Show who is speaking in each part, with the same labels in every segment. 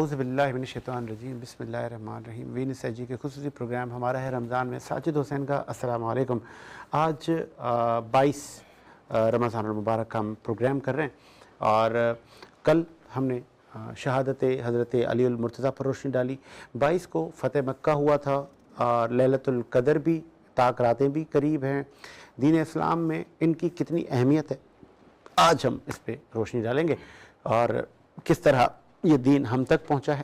Speaker 1: اعوذ باللہ من الشیطان الرجیم بسم اللہ الرحمن الرحیم وین سیجی کے خصوصی پروگرام ہمارا ہے رمضان میں ساجد حسین کا السلام علیکم. آج 22 رمضان المبارک کا ہم پروگرام کر رہے ہیں اور کل ہم نے شہادت حضرت علی المرتضیٰ پر روشنی ڈالی. 22 کو فتح مکہ ہوا تھا اور لیلۃ القدر بھی، طاق راتیں بھی قریب ہیں. دین اسلام میں ان کی کتنی اہمیت ہے آج ہم اس پہ روشنی ڈالیں گے اور کس طرح یہ دین ہم تک پہنچا ہے.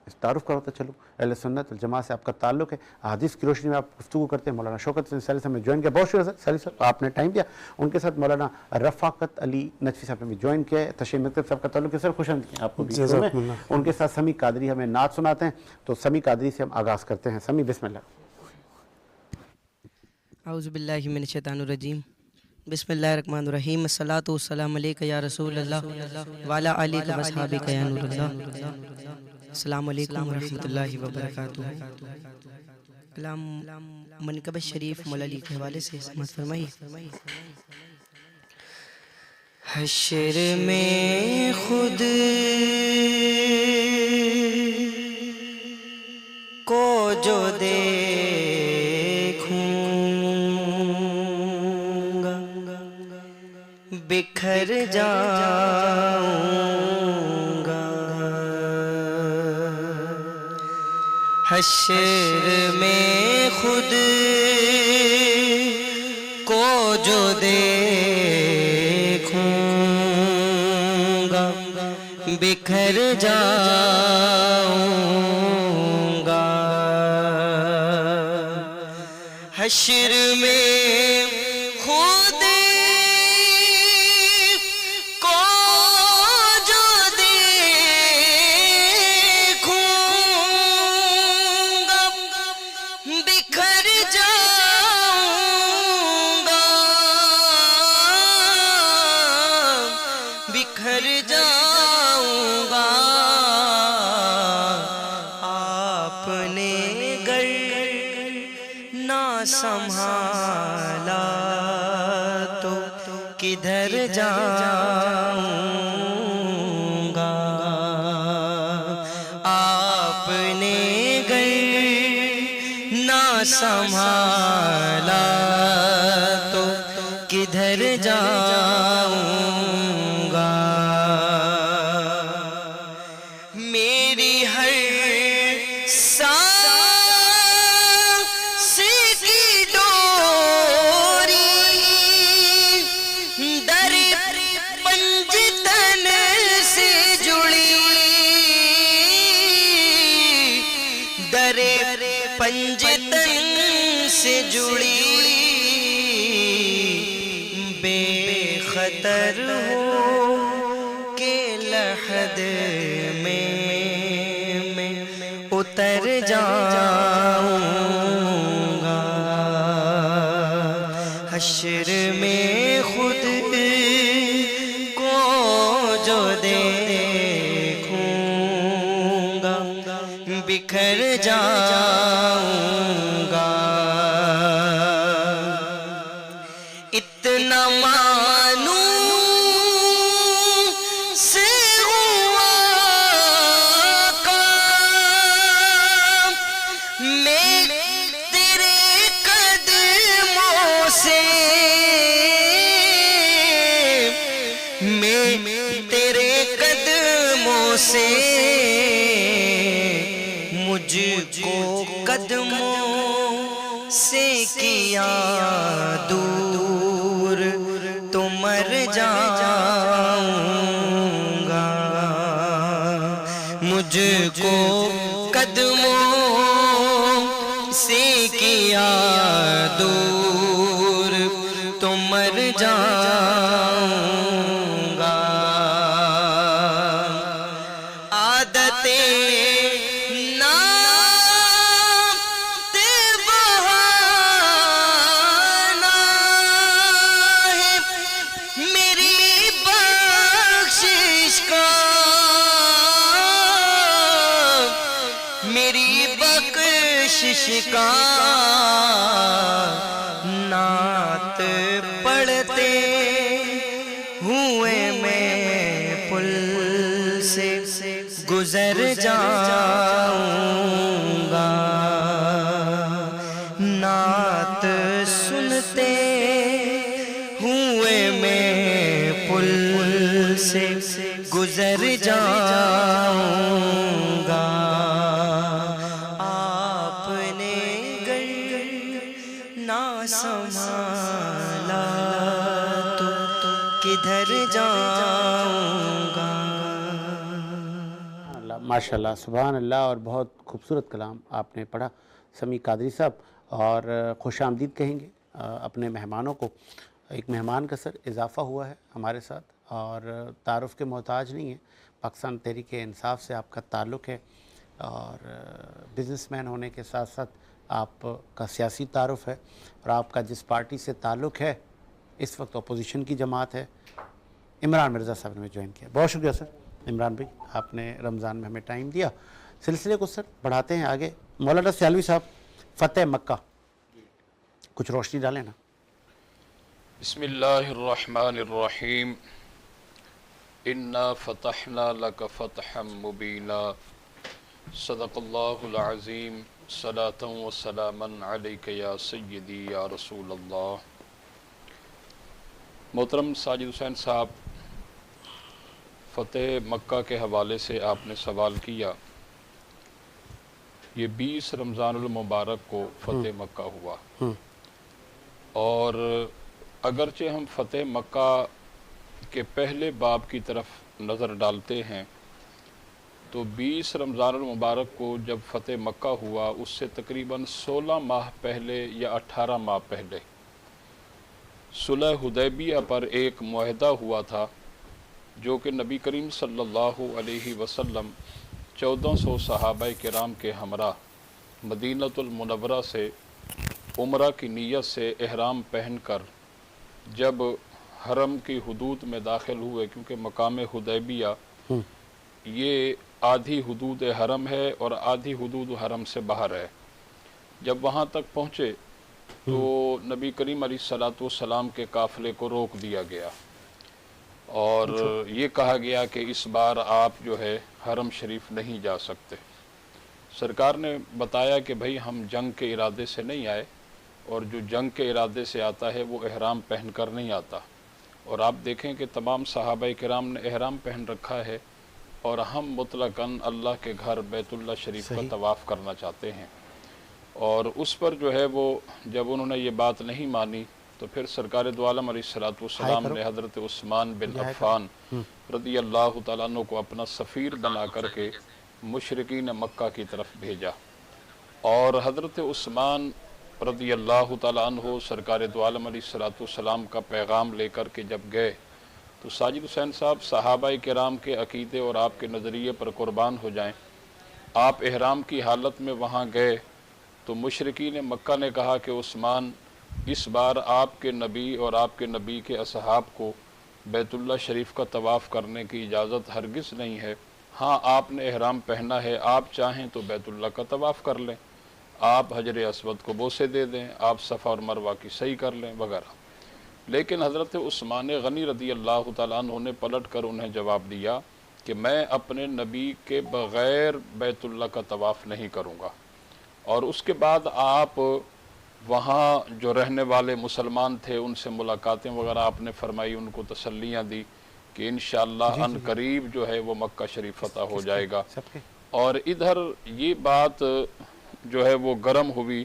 Speaker 1: اس تعارف کرتا چلو اہل سنت الجماعت سے آپ کا تعلق ہے. حدیث کی روشنی میں آپ گفتگو کرتے ہیں. مولانا شوکت حسین سیلی صاحب نے جوائن کیا، بہت شکریہ سیلی صاحب آپ نے ٹائم دیا. ان کے ساتھ مولانا رفاقت علی نجفی صاحب نے بھی جوائن کیا ہے. تشریح مکتب صاحب کا تعلق ہے. سر خوش آمدید آپ کو بھی. ان کے ساتھ سمی قادری ہمیں نعت سناتے ہیں. تو سمی قادری سے ہم آغاز کرتے ہیں. سمی بسم اللہ.
Speaker 2: اعوذ باللہ من الشیطان الرجیم بسم اللہ الرحمن الرحیم. الصلاۃ والسلام علیک یا رسول اللہ وعلی آلک و اصحابک یا نور اللہ. السلام علیکم ورحمۃ اللہ وبرکاتہ. کلام منقب شریف مولا علی کے حوالے سے سماعت فرمائی. حشر میں خود کو جو بکھر جاؤں گا. حشر میں خود کو جو دیکھوں گا بکھر جاؤں گا. حشر میں خود سنبھالا تو کدھر جاؤں گا. آپ نے گر نہ سنبھالا تو کدھر جاؤں گا. میری ہر پنجتن سے جڑی بے خطر ہو کے لحد میں اتر جاؤں گا. حشر میں خود کو جو دیکھوں گا بکھر جاؤں گا. اتنا مانوں سے ہوا کام میں تیرے قدموں سے، میں تیرے قدموں سے مجھ کو قدموں سے کیا دور تو مر جاؤں گا. مجھ کو قدموں سے کیا دور تو مر جاؤں گا. عادتیں کا نعت پڑھتے ہوئے میں پل سے گزر جاؤں گا، نعت سنتے ہوئے میں پل سے گزر جاؤں گا، آپ نے گر نہ سنبھالا تو کدھر جاؤں گا۔
Speaker 1: ماشاء اللہ، سبحان اللہ، اور بہت خوبصورت کلام آپ نے پڑھا سمیع قادری صاحب، اور خوش آمدید کہیں گے اپنے مہمانوں کو۔ ایک مہمان کا سر اضافہ ہوا ہے ہمارے ساتھ، اور تعارف کے محتاج نہیں ہے، پاکستان تحریک انصاف سے آپ کا تعلق ہے، اور بزنس مین ہونے کے ساتھ ساتھ آپ کا سیاسی تعارف ہے، اور آپ کا جس پارٹی سے تعلق ہے اس وقت اپوزیشن کی جماعت ہے، عمران مرزا صاحب نے ہمیں جوائن کیا۔ بہت شکریہ سر عمران بھائی، آپ نے رمضان میں ہمیں ٹائم دیا۔ سلسلے کو سر بڑھاتے ہیں آگے۔ مولانا سیالوی صاحب، فتح مکہ، کچھ روشنی ڈالیں نا۔
Speaker 3: بسم اللہ الرحمن الرحیم، انا فتحنا لک فتحا مبینا، صدق اللہ العظیم، صلاۃ و سلاما علیک یا سیدی یا رسول اللہ۔ محترم ساجد حسین صاحب، فتح مکہ کے حوالے سے آپ نے سوال کیا۔ یہ 20 رمضان المبارک کو فتح مکہ ہوا، اور اگرچہ ہم فتح مکہ کے پہلے باب کی طرف نظر ڈالتے ہیں تو 20 رمضان المبارک کو جب فتح مکہ ہوا اس سے تقریباً 16 ماہ پہلے یا 18 ماہ پہلے صلح حدیبیہ پر ایک معاہدہ ہوا تھا، جو کہ نبی کریم صلی اللہ علیہ وسلم 1400 صحابہ کرام کے ہمراہ مدینۃ المنورہ سے عمرہ کی نیت سے احرام پہن کر جب حرم کی حدود میں داخل ہوئے، کیونکہ مقام حدیبیہ یہ آدھی حدود حرم ہے اور آدھی حدود حرم سے باہر ہے، جب وہاں تک پہنچے تو نبی کریم علیہ الصلوۃ والسلام کے قافلے کو روک دیا گیا، اور یہ کہا گیا کہ اس بار آپ جو ہے حرم شریف نہیں جا سکتے۔ سرکار نے بتایا کہ بھئی ہم جنگ کے ارادے سے نہیں آئے، اور جو جنگ کے ارادے سے آتا ہے وہ احرام پہن کر نہیں آتا، اور آپ دیکھیں کہ تمام صحابہ کرام نے احرام پہن رکھا ہے، اور ہم مطلقاً اللہ کے گھر بیت اللہ شریف کا طواف کرنا چاہتے ہیں۔ اور اس پر جو ہے وہ جب انہوں نے یہ بات نہیں مانی تو پھر سرکار دو عالم علیہ السلام نے حضرت عثمان بن عفان رضی اللہ تعالیٰ عنہ کو اپنا سفیر بنا کر کے مشرکین مکہ کی طرف بھیجا، اور حضرت عثمان رضی اللہ تعالیٰ عنہ سرکار دو عالم علیہ السلام کا پیغام لے کر کے جب گئے تو ساجد حسین صاحب، صحابہ کرام کے عقیدے اور آپ کے نظریے پر قربان ہو جائیں، آپ احرام کی حالت میں وہاں گئے تو مشرکین مکہ نے کہا کہ عثمان، اس بار آپ کے نبی اور آپ کے نبی کے اصحاب کو بیت اللہ شریف کا طواف کرنے کی اجازت ہرگز نہیں ہے، ہاں آپ نے احرام پہنا ہے، آپ چاہیں تو بیت اللہ کا طواف کر لیں، آپ حجر اسود کو بوسے دے دیں، آپ صفا اور مروہ کی صحیح کر لیں وغیرہ۔ لیکن حضرت عثمان غنی رضی اللہ تعالیٰ عنہ نے پلٹ کر انہیں جواب دیا کہ میں اپنے نبی کے بغیر بیت اللہ کا طواف نہیں کروں گا، اور اس کے بعد آپ وہاں جو رہنے والے مسلمان تھے ان سے ملاقاتیں وغیرہ آپ نے فرمائی، ان کو تسلیاں دی کہ انشاءاللہ ان قریب جو ہے وہ مکہ شریف فتح ہو جائے گا۔ اور ادھر یہ بات جو ہے وہ گرم ہوئی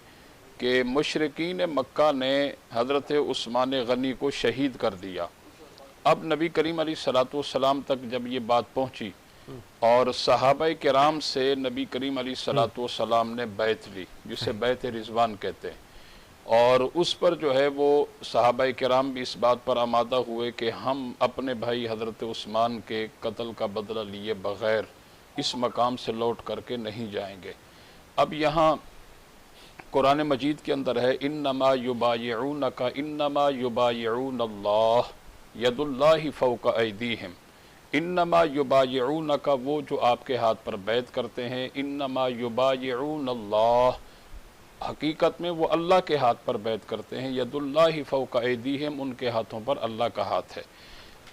Speaker 3: کہ مشرکین مکہ نے حضرت عثمان غنی کو شہید کر دیا۔ اب نبی کریم علیہ السلام تک جب یہ بات پہنچی اور صحابہ کرام سے نبی کریم علیہ السلام نے بیعت لی، جسے بیعت رضوان کہتے ہیں، اور اس پر جو ہے وہ صحابہ کرام بھی اس بات پر آمادہ ہوئے کہ ہم اپنے بھائی حضرت عثمان کے قتل کا بدلہ لیے بغیر اس مقام سے لوٹ کر کے نہیں جائیں گے۔ اب یہاں قرآن مجید کے اندر ہے انما یبایعونک انما یبایعون اللہ ید اللہ فوق ایدیہم، انما یبایعونک وہ جو آپ کے ہاتھ پر بیعت کرتے ہیں، انما یبایعون اللہ حقیقت میں وہ اللہ کے ہاتھ پر بیعت کرتے ہیں، ید اللہ فوق ایدیہم ان کے ہاتھوں پر اللہ کا ہاتھ ہے۔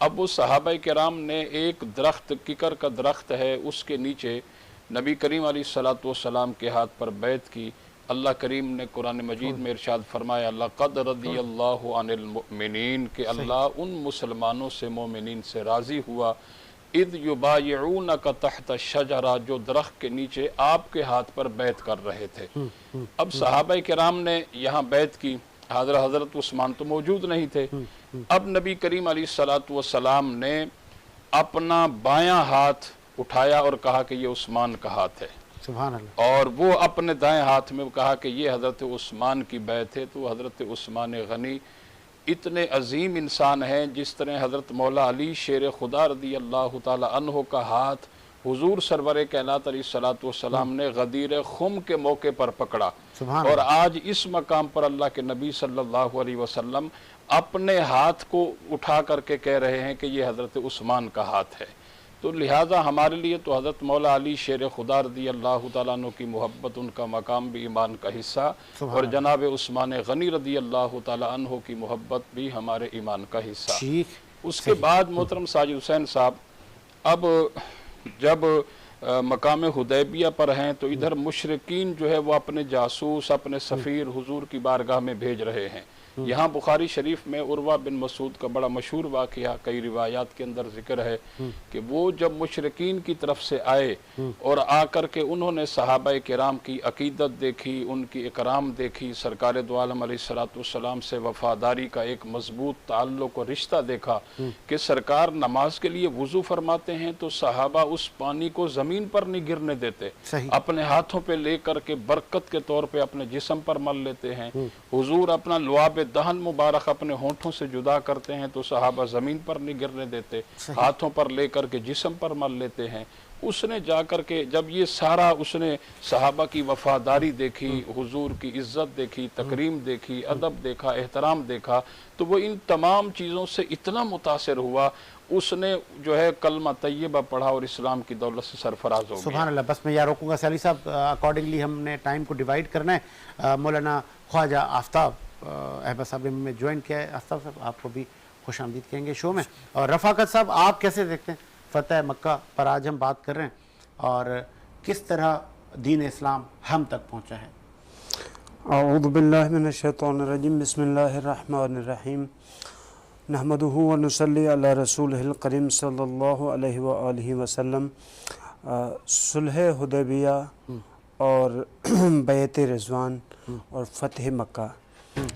Speaker 3: اب وہ صحابہ کرام نے ایک درخت ککر کا درخت ہے اس کے نیچے نبی کریم علیہ الصلوۃ والسلام کے ہاتھ پر بیعت کی. اللہ کریم نے قرآن مجید میں ارشاد فرمایا لقد رضی اللہ عن المؤمنین کہ اللہ ان مسلمانوں سے مومنین سے راضی ہوا اذ یبایعونک تحت الشجرہ جو درخت کے نیچے آپ کے ہاتھ پر بیعت کر رہے تھے. اب صحابہ کرام نے یہاں بیعت کی. حضرت عثمان تو موجود نہیں تھے. اب نبی کریم علیہ الصلوۃ والسلام نے اپنا بایاں ہاتھ اٹھایا اور کہا کہ یہ عثمان کا ہاتھ ہے.
Speaker 1: سبحان اللہ.
Speaker 3: اور وہ اپنے دائیں ہاتھ میں کہا کہ یہ حضرت عثمان کی بیعت ہے. تو حضرت عثمان غنی اتنے عظیم انسان ہیں جس طرح حضرت مولا علی شیر خدا رضی اللہ تعالی عنہ کا ہاتھ حضور سرور کائنات علیہ الصلوۃ والسلام نے غدیر خم کے موقع پر پکڑا. اور آج اس مقام پر اللہ کے نبی صلی اللہ علیہ وسلم اپنے ہاتھ کو اٹھا کر کے کہہ رہے ہیں کہ یہ حضرت عثمان کا ہاتھ ہے. تو لہٰذا ہمارے لیے تو حضرت مولا علی شیر خدا رضی اللہ تعالیٰ عنہ کی محبت ان کا مقام بھی ایمان کا حصہ اور جناب عثمان غنی رضی اللہ تعالیٰ عنہ کی محبت بھی ہمارے ایمان کا حصہ. اس کے بعد محترم ساجد حسین صاحب اب جب مقام حدیبیہ پر ہیں تو ادھر مشرکین جو ہے وہ اپنے جاسوس اپنے سفیر حضور کی بارگاہ میں بھیج رہے ہیں. یہاں بخاری شریف میں عروہ بن مسعود کا بڑا مشہور واقعہ کئی روایات کے اندر ذکر ہے کہ وہ جب مشرکین کی طرف سے آئے اور آ کر کے انہوں نے صحابہ کرام کی عقیدت دیکھی ان کی اکرام دیکھی سرکار دو عالم علیہ الصلوۃ والسلام سے وفاداری کا ایک مضبوط تعلق و رشتہ دیکھا کہ سرکار نماز کے لیے وضو فرماتے ہیں تو صحابہ اس پانی کو زمین پر نہیں گرنے دیتے اپنے ہاتھوں پہ لے کر کے برکت کے طور پہ اپنے جسم پر مل لیتے ہیں. حضور اپنا لعاب دہن مبارک اپنے ہونٹوں سے جدا کرتے ہیں تو صحابہ زمین پر نہیں گرنے دیتے ہاتھوں پر لے کر کے جسم پر مل لیتے ہیں. اس نے جا کر کے جب یہ سارا اس نے صحابہ کی وفاداری دیکھی حضور کی عزت دیکھی تکریم دیکھی ادب دیکھا احترام دیکھا تو وہ ان تمام چیزوں سے اتنا متاثر ہوا اس نے جو ہے کلمہ طیبہ پڑھا اور اسلام کی دولت سے سرفراز ہو گیا.
Speaker 1: سبحان اللہ. بس میں یہاں روکوں گا سیالی صاحب اکارڈنگلی ہم نے ٹائم کو ڈیوائیڈ کرنا ہے. مولانا خواجہ آفتاب احمد صاحب نے ہمیں جوائن کیا ہے. آفتاب صاحب آپ کو بھی خوش آمدید کہیں گے شو میں. اور رفاقت صاحب آپ کیسے دیکھتے ہیں فتح مکہ پر آج ہم بات کر رہے ہیں اور کس طرح دین اسلام ہم تک پہنچا ہے؟
Speaker 4: اعوذ باللہ من الشیطان الرجیم بسم اللہ الرحمن الرحیم نحمدہ و نصلی علی رسولہ الکریم صلی اللہ علیہ وآلہ وسلم. صلح حدیبیہ اور بیعت رضوان اور فتح مکہ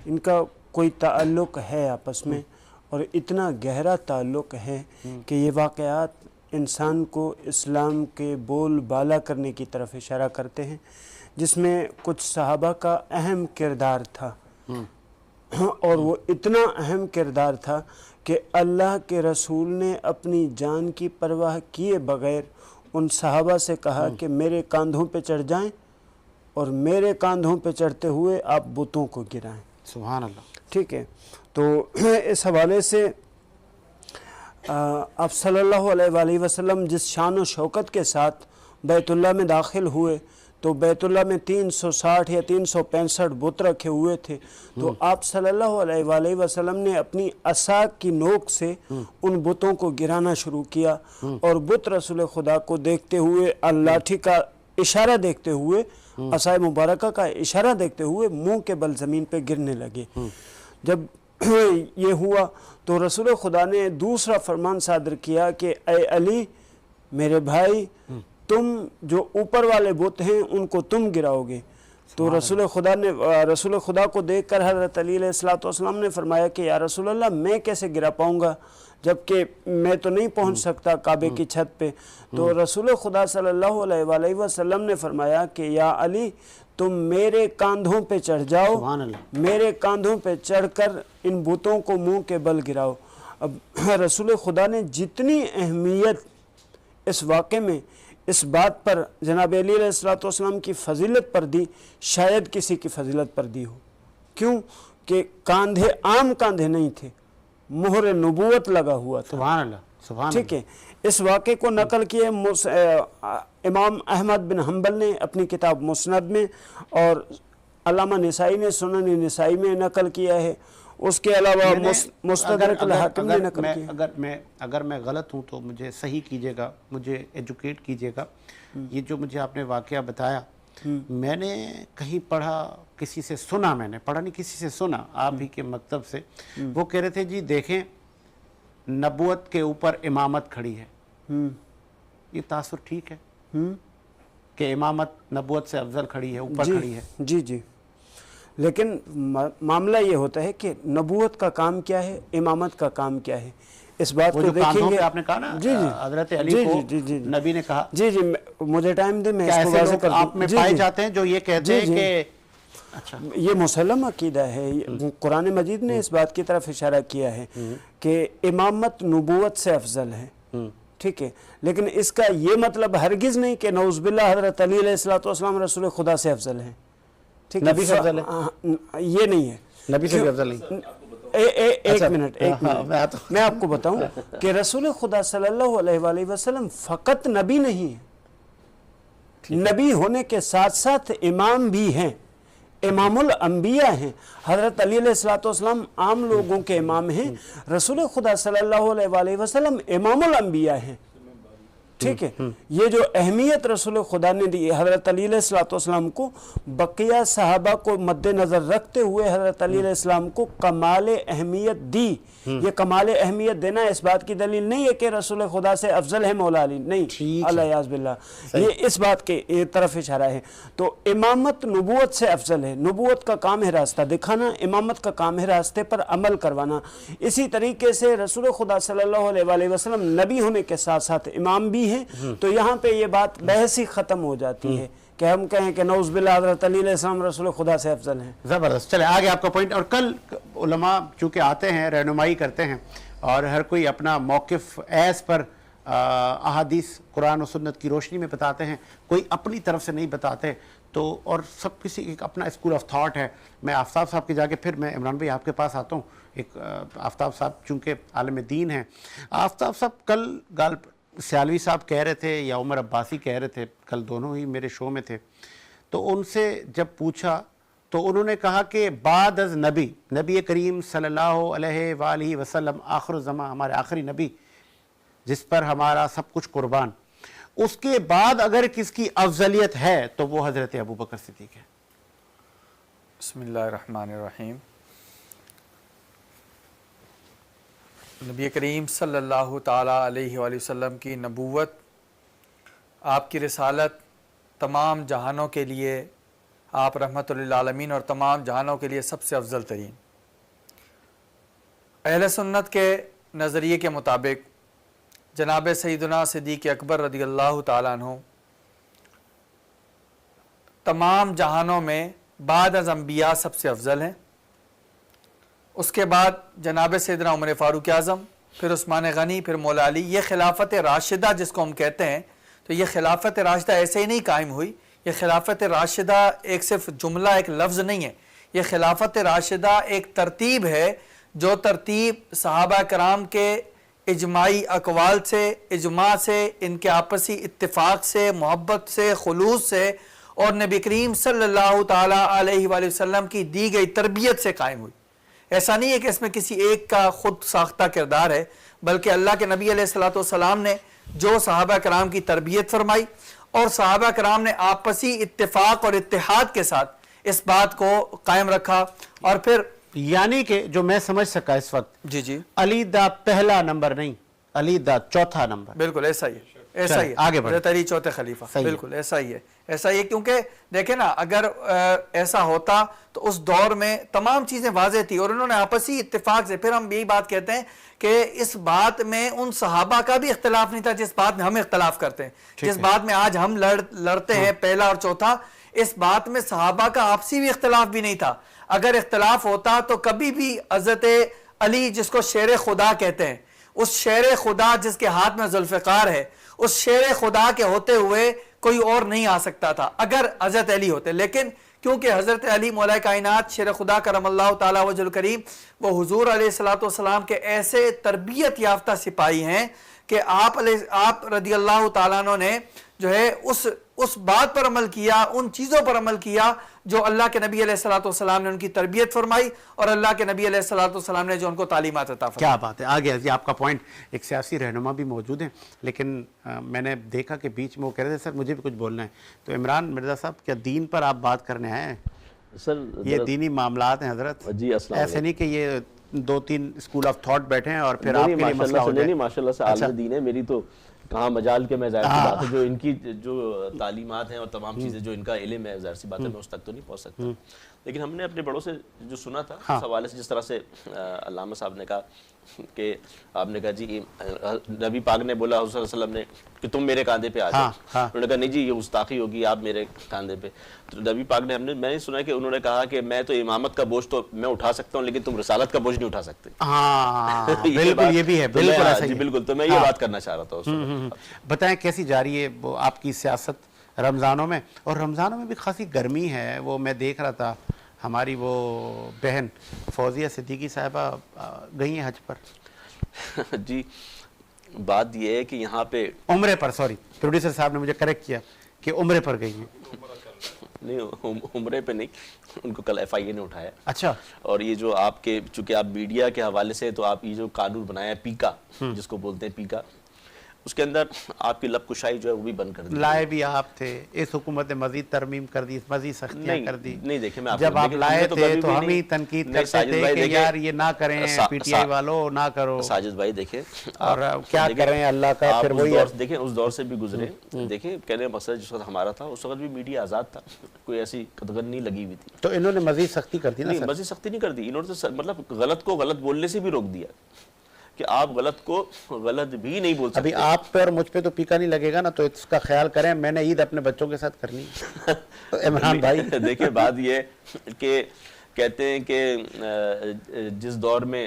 Speaker 4: ان کا کوئی تعلق ہے آپس میں اور اتنا گہرا تعلق ہے کہ یہ واقعات انسان کو اسلام کے بول بالا کرنے کی طرف اشارہ کرتے ہیں جس میں کچھ صحابہ کا اہم کردار تھا اور وہ اتنا اہم کردار تھا کہ اللہ کے رسول نے اپنی جان کی پرواہ کیے بغیر ان صحابہ سے کہا کہ میرے کاندھوں پہ چڑھ جائیں اور میرے کاندھوں پہ چڑھتے ہوئے آپ بتوں کو گرائیں.
Speaker 1: سبحان اللہ.
Speaker 4: ٹھیک ہے. تو اس حوالے سے آپ صلی اللہ علیہ وآلہ وسلم جس شان و شوکت کے ساتھ بیت اللہ میں داخل ہوئے تو بیت اللہ میں 360 یا 365 بت رکھے ہوئے تھے تو آپ صلی اللہ علیہ وآلہ وسلم نے اپنی عصا کی نوک سے ان بتوں کو گرانا شروع کیا اور بت رسول خدا کو دیکھتے ہوئے لاٹھی کا اشارہ دیکھتے ہوئے عصا مبارکہ کا اشارہ دیکھتے ہوئے منہ کے بل زمین پہ گرنے لگے. جب یہ ہوا تو رسول خدا نے دوسرا فرمان صادر کیا کہ اے علی میرے بھائی تم جو اوپر والے بت ہیں ان کو تم گراؤ گے. تو رسول خدا کو دیکھ کر حضرت علی علیہ السلام نے فرمایا کہ یا رسول اللہ میں کیسے گرا پاؤں گا جبکہ میں تو نہیں پہنچ سکتا کعبے کی چھت پہ. تو رسول خدا صلی اللہ علیہ وآلہ وسلم نے فرمایا کہ یا علی تم میرے کاندھوں پہ چڑھ جاؤ میرے کاندھوں پہ چڑھ کر ان بتوں کو منہ کے بل گراؤ. اب رسول خدا نے جتنی اہمیت اس واقعے میں اس بات پر جناب علی علیہ السلام کی فضیلت پر دی شاید کسی کی فضیلت پر دی ہو. کیوں کہ کاندھے عام کاندھے نہیں تھے مہر نبوت لگا ہوا تھا.
Speaker 1: سبحان اللہ. سبحان اللہ.
Speaker 4: ٹھیک ہے. اس واقعے کو نقل کیے امام احمد بن حنبل نے اپنی کتاب مسند میں اور علامہ نسائی نے سنن نسائی میں نقل کیا ہے اس کے علاوہ
Speaker 1: میں نے-
Speaker 4: مستدرک الحاکم نے نقل کیا.
Speaker 1: اگر میں غلط ہوں تو مجھے صحیح کیجیے گا، مجھے ایجوکیٹ کیجیے گا. یہ جو مجھے آپ نے واقعہ بتایا میں نے کہیں پڑھا، کسی سے سنا، میں نے پڑھا نہیں کسی سے سنا آپ ہی کے مکتب سے. وہ کہہ رہے تھے جی دیکھیں نبوت کے اوپر امامت کھڑی ہے. یہ تاثر ٹھیک ہے کہ امامت نبوت سے افضل کھڑی ہے، اوپر کھڑی ہے؟
Speaker 4: جی جی، لیکن معاملہ یہ ہوتا ہے کہ نبوت کا کام کیا ہے، امامت کا کام کیا ہے. اس بات
Speaker 1: وہ
Speaker 4: کو
Speaker 1: جو
Speaker 4: دیکھیں
Speaker 1: کاندھوں
Speaker 4: گے.
Speaker 1: پہ آپ نے کہا نا
Speaker 4: جی جی
Speaker 1: حضرت علی
Speaker 4: جی
Speaker 1: کو
Speaker 4: جی جی
Speaker 1: نبی نے کہا
Speaker 4: جی جی مجھے ٹائم دے، میں
Speaker 1: کہ
Speaker 4: اس کو
Speaker 1: ایسے
Speaker 4: واضح
Speaker 1: لوگ
Speaker 4: کر دوں.
Speaker 1: آپ میں
Speaker 4: جی
Speaker 1: پائے
Speaker 4: جی.
Speaker 1: جاتے ہیں جو یہ کہتے ہیں کہ اچھا
Speaker 4: یہ مسلم عقیدہ ہے. قرآن مجید نے اس بات کی طرف اشارہ کیا ہے کہ امامت نبوت سے افضل ہے. ٹھیک ہے، لیکن اس کا یہ مطلب ہرگز نہیں کہ نعوذ باللہ حضرت علی علیہ الصلوۃ والسلام رسول خدا سے افضل ہیں. ٹھیک ہے،
Speaker 1: نبی سے افضل ہے؟
Speaker 4: یہ نہیں ہے.
Speaker 1: نبی سے بھی افضل نہیں؟
Speaker 4: ایک منٹ میں آپ کو بتاؤں کہ رسول خدا صلی اللہ علیہ وآلہ وسلم فقط نبی نہیں ہے، نبی ہونے کے ساتھ ساتھ امام بھی ہیں، امام الانبیاء ہیں. حضرت علی علیہ الصلوۃ والسلام عام لوگوں کے امام ہیں، رسول خدا صلی اللہ علیہ وآلہ وسلم امام الانبیاء ہیں. ٹھیک ہے، یہ جو اہمیت رسول خدا نے دی حضرت علی علیہ الصلوۃ والسلام کو، بقیہ صحابہ کو مد نظر رکھتے ہوئے حضرت علی علیہ السلام کو کمال اہمیت دی. یہ کمال اہمیت دینا اس بات کی دلیل نہیں ہے کہ رسول خدا سے افضل ہے مولا علی، نہیں، الیاذ باللہ. یہ اس بات کے طرف اشارہ ہے. تو امامت نبوت سے افضل ہے. نبوت کا کام ہے راستہ دکھانا، امامت کا کام ہے راستے پر عمل کروانا. اسی طریقے سے رسول خدا صلی اللہ علیہ وآلہ وسلم نبی ہونے کے ساتھ ساتھ امام بھی ہیں. تو یہاں پہ یہ بات بحث ہی ختم ہو جاتی ہے کہ ہم کہیں کہ نعوذ باللہ حضرت علی علیہ السلام رسول خدا سے افضل ہیں.
Speaker 1: زبردست. چلے آگے آپ کا پوائنٹ. اور کل علماء چونکہ آتے ہیں رہنمائی کرتے ہیں اور ہر کوئی اپنا موقف ایس پر احادیث قرآن و سنت کی روشنی میں بتاتے ہیں، کوئی اپنی طرف سے نہیں بتاتے. تو اور سب کسی ایک اپنا اسکول آف تھاٹ ہے. میں آفتاب صاحب کے جا کے پھر میں عمران بھائی آپ کے پاس آتا ہوں. ایک آفتاب صاحب چونکہ عالم دین ہیں. آفتاب صاحب کل سیالوی صاحب کہہ رہے تھے یا عمر عباسی کہہ رہے تھے، کل دونوں ہی میرے شو میں تھے، تو ان سے جب پوچھا تو انہوں نے کہا کہ بعد از نبی کریم صلی اللہ علیہ وآلہ وسلم آخر الزمان، ہمارے آخری نبی جس پر ہمارا سب کچھ قربان، اس کے بعد اگر کس کی افضلیت ہے تو وہ حضرت ابوبکر صدیق ہے.
Speaker 5: بسم اللہ الرحمن الرحیم. نبی کریم صلی اللہ تعالیٰ علیہ وآلہ وسلم کی نبوت، آپ کی رسالت تمام جہانوں کے لیے آپ رحمت للعالمین اور تمام جہانوں کے لیے سب سے افضل ترین. اہل سنت کے نظریے کے مطابق جناب سیدنا صدیق اکبر رضی اللہ تعالیٰ عنہ تمام جہانوں میں بعد از انبیاء سب سے افضل ہیں. اس کے بعد جناب سیدنا عمر فاروق اعظم، پھر عثمان غنی، پھر مولا علی. یہ خلافت راشدہ جس کو ہم کہتے ہیں، تو یہ خلافت راشدہ ایسے ہی نہیں قائم ہوئی. یہ خلافت راشدہ ایک صرف جملہ، ایک لفظ نہیں ہے. یہ خلافت راشدہ ایک ترتیب ہے، جو ترتیب صحابہ کرام کے اجماعی اقوال سے، اجماع سے، ان کے آپسی اتفاق سے، محبت سے، خلوص سے اور نبی کریم صلی اللہ تعالیٰ علیہ وآلہ وسلم کی دی گئی تربیت سے قائم ہوئی. ایسا نہیں ہے کہ اس میں کسی ایک کا خود ساختہ کردار ہے، بلکہ اللہ کے نبی علیہ الصلوۃ والسلام نے جو صحابہ کرام کی تربیت فرمائی اور صحابہ کرام نے آپسی اتفاق اور اتحاد کے ساتھ اس بات کو قائم رکھا. اور پھر
Speaker 1: یعنی کہ جو میں سمجھ سکا اس وقت،
Speaker 5: جی
Speaker 1: علی دا پہلا نمبر نہیں، علی دا چوتھا نمبر.
Speaker 5: بالکل ایسا ہی ہے، ایسا ہی ہے.
Speaker 1: آگے بڑھیں.
Speaker 5: حضرت علی چوتھے خلیفہ،
Speaker 1: صحیح ہے.
Speaker 5: بالکل ایسا ہی ہے، ایسا ہی ہے. کیونکہ دیکھیں نا، اگر ایسا ہوتا تو اس دور میں تمام چیزیں واضح تھی اور انہوں نے آپسی اتفاق سے. پھر ہم یہی بات کہتے ہیں کہ اس بات میں ان صحابہ کا بھی اختلاف نہیں تھا جس بات میں ہم اختلاف کرتے ہیں. جس بات میں آج ہم لڑتے ہیں پہلا اور چوتھا، اس بات میں صحابہ کا آپسی بھی اختلاف بھی نہیں تھا. اگر اختلاف ہوتا تو کبھی بھی حضرت علی، جس کو شیر خدا کہتے ہیں، اس شیر خدا جس کے ہاتھ میں ذوالفقار ہے، اس شیر خدا کے ہوتے ہوئے کوئی اور نہیں آ سکتا تھا اگر حضرت علی ہوتے. لیکن کیونکہ حضرت علی مولا کائنات شیر خدا کرم اللہ تعالیٰ وجہ الکریم، وہ حضور علیہ الصلوۃ والسلام کے ایسے تربیت یافتہ سپاہی ہیں کہ آپ رضی اللہ تعالیٰ عنہ نے جو ہے اس اس بات پر عمل کیا، ان چیزوں پر عمل کیا جو اللہ کے نبی علیہ السلام نے ان کی تربیت فرمائی اور اللہ کے نبی علیہ السلام نے جو ان کو تعلیمات عطا فرمائی.
Speaker 1: کیا بات ہے. آگے جی آپ کا پوائنٹ. ایک سیاسی رہنما بھی موجود ہیں لیکن میں نے دیکھا کہ بیچ میں وہ کہہ رہے تھے سر مجھے بھی کچھ بولنا ہے. تو عمران مرزا صاحب کیا دین پر آپ بات کرنے آئے ہیں؟
Speaker 6: سر
Speaker 1: یہ دینی معاملات ہیں حضرت.
Speaker 6: جی السلام
Speaker 1: ایسے نہیں کہ یہ 2-3 اسکول آف تھاٹ بیٹھے ہیں اور پھر آپ کے لیے مسئلہ ہو جائے.
Speaker 6: نہیں ماشاء اللہ سے عالم دین ہے. میری تو کہاں مجال کے میں ظاہر سی بات ہے جو ان کی جو تعلیمات ہیں اور تمام چیزیں جو ان کا علم ہے ظاہر سی بات ہے میں اس تک تو نہیں پہنچ سکتا. لیکن ہم نے اپنے بڑوں سے جو سنا تھا اس حوالے سے، جس طرح سے علامہ صاحب نے کہا کہ آپ نے کہا جی نبی پاک نے بولا حضور صلی اللہ علیہ وسلم نے کہ تم میرے کاندھے پہ آ جاؤ. انہوں نے کہا نہیں جی یہ گستاخی ہوگی، آپ میرے کاندھے پہ. تو نبی پاک نے میں نے سنا کہ انہوں نے کہا کہ میں تو امامت کا بوجھ تو میں اٹھا سکتا ہوں لیکن تم رسالت کا بوجھ نہیں اٹھا سکتے.
Speaker 1: بالکل یہ بھی ہے. بالکل
Speaker 6: جی بالکل. تو میں یہ بات کرنا چاہ رہا تھا اس وقت.
Speaker 1: بتائیں کیسی جاری ہے وہ آپ کی سیاست رمضانوں میں؟ اور رمضانوں میں بھی خاصی گرمی ہے. وہ میں دیکھ رہا تھا ہماری وہ بہن فوزیہ صدیقی صاحبہ گئی ہیں حج پر.
Speaker 6: جی بات یہ ہے کہ یہاں پہ
Speaker 1: عمرے پر، سوری پروڈیوسر صاحب نے مجھے کریکٹ کیا کہ عمرے پر گئی ہیں.
Speaker 6: نہیں عمرے پہ نہیں، ان کو کل ایف آئی اے نے اٹھایا.
Speaker 1: اچھا.
Speaker 6: اور یہ جو آپ کے چونکہ آپ میڈیا کے حوالے سے تو آپ یہ جو قانون بنایا ہے پیکا جس کو بولتے ہیں پیکا، اس کے اندر آپ کی لب کشائی جو ہے وہ بھی بند کر دی.
Speaker 1: لائے بھی آپ تھے، اس حکومت نے مزید ترمیم کر دی، مزید سختیاں کر دی.
Speaker 6: نہیں دیکھیں میں
Speaker 1: جب آپ لائے تھے تو ہم ہی تنقید کرتے تھے کہ یار یہ نہ کریں، پی ٹی آئی والوں نہ کرو.
Speaker 6: ساجد بھائی دیکھیں
Speaker 1: اور کیا کریں اللہ کا. پھر وہی
Speaker 6: دیکھیں اس دور سے بھی گزرے. دیکھیں کہنے مسئلہ جس وقت ہمارا تھا اس وقت بھی میڈیا آزاد تھا، کوئی ایسی قدغن نہیں لگی ہوئی تھی.
Speaker 1: تو انہوں نے مزید سختی کر دی نا؟
Speaker 6: نہیں مزید سختی نہیں کر دی. انہوں نے مطلب غلط کو غلط بولنے سے بھی روک دیا کہ آپ غلط کو غلط بھی نہیں بول سکتے.
Speaker 1: ابھی آپ پہ اور مجھ پہ تو پیکا نہیں لگے گا نا، تو اس کا خیال کریں. میں نے عید اپنے بچوں کے ساتھ کرنی عمران بھائی.
Speaker 6: دیکھیں بات یہ کہ کہتے ہیں کہ جس دور میں